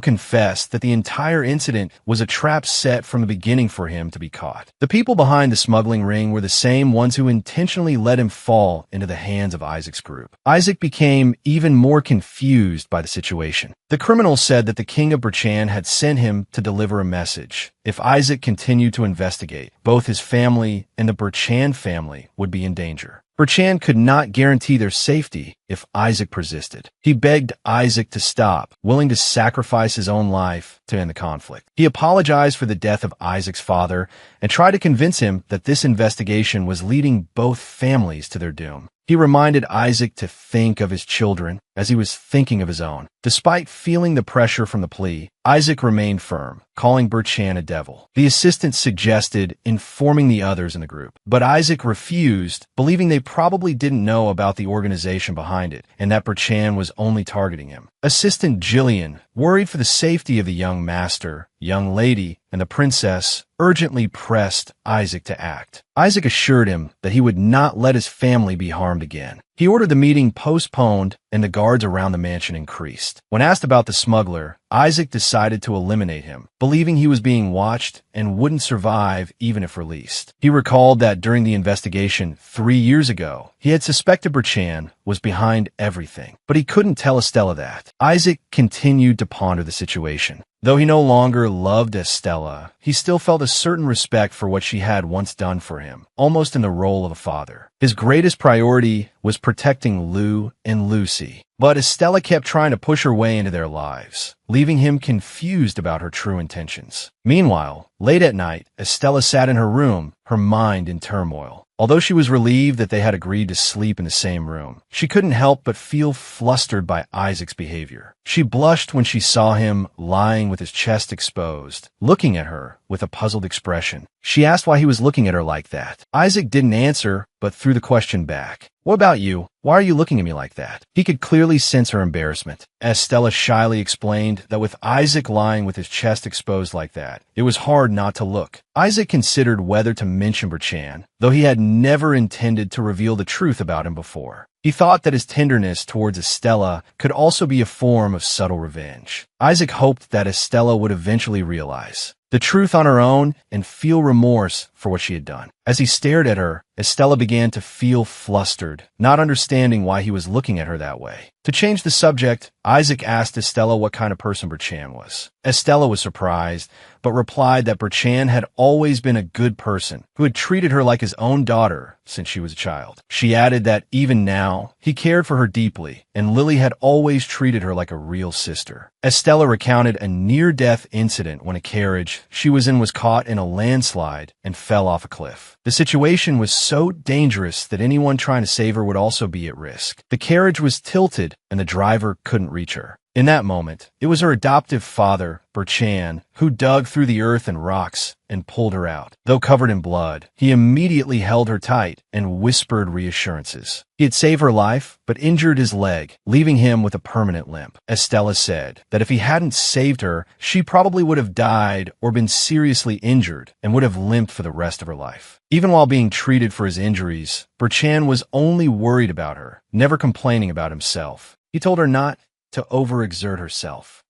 confessed that the entire incident was a trap set from the beginning for him to be caught. The people behind the smuggling ring were the same ones who intentionally let him fall into the hands of Isaac's group. Isaac became even more confused by the situation. The criminal said that the king of Berchan had sent him to deliver a message. If Isaac continued to investigate, both his family and the Berchan family would be in danger. Berchan could not guarantee their safety if Isaac persisted. He begged Isaac to stop, willing to sacrifice his own life to end the conflict. He apologized for the death of Isaac's father and tried to convince him that this investigation was leading both families to their doom. He reminded Isaac to think of his children as he was thinking of his own. Despite feeling the pressure from the plea, Isaac remained firm, calling Berchan a devil. The assistant suggested informing the others in the group, but Isaac refused, believing they probably didn't know about the organization behind it and that Berchan was only targeting him. Assistant Jillian, worried for the safety of the young master, young lady, and the princess, urgently pressed Isaac to act. Isaac assured him that he would not let his family be harmed again. He ordered the meeting postponed and the guards around the mansion increased. When asked about the smuggler, Isaac decided to eliminate him, believing he was being watched and wouldn't survive even if released. He recalled that during the investigation 3 years ago, he had suspected Berchan was behind everything, but he couldn't tell Estella that. Isaac continued to ponder the situation. Though he no longer loved Estella, he still felt a certain respect for what she had once done for him, almost in the role of a father. His greatest priority was protecting Lou and Lucy, but Estella kept trying to push her way into their lives, leaving him confused about her true intentions. Meanwhile, late at night, Estella sat in her room, her mind in turmoil. Although she was relieved that they had agreed to sleep in the same room, she couldn't help but feel flustered by Isaac's behavior. She blushed when she saw him lying with his chest exposed, looking at her with a puzzled expression. She asked why he was looking at her like that. Isaac didn't answer, but threw the question back. "What about you? Why are you looking at me like that?" He could clearly sense her embarrassment. Estella shyly explained that with Isaac lying with his chest exposed like that, it was hard not to look. Isaac considered whether to mention Berchan, though he had never intended to reveal the truth about him before. He thought that his tenderness towards Estella could also be a form of subtle revenge. Isaac hoped that Estella would eventually realize the truth on her own and feel remorse for what she had done. As he stared at her, Estella began to feel flustered, not understanding why he was looking at her that way. To change the subject, Isaac asked Estella what kind of person Berchan was. Estella was surprised, but replied that Berchan had always been a good person, who had treated her like his own daughter since she was a child. She added that even now, he cared for her deeply, and Lily had always treated her like a real sister. Estella recounted a near-death incident when a carriage she was in was caught in a landslide and fell off a cliff. The situation was so dangerous that anyone trying to save her would also be at risk. The carriage was tilted and the driver couldn't reach her. In that moment, it was her adoptive father, Berchan, who dug through the earth and rocks and pulled her out. Though covered in blood, he immediately held her tight and whispered reassurances. He had saved her life, but injured his leg, leaving him with a permanent limp. Estella said that if he hadn't saved her, she probably would have died or been seriously injured and would have limped for the rest of her life. Even while being treated for his injuries, Berchan was only worried about her, never complaining about himself. He told her not to overexert herself.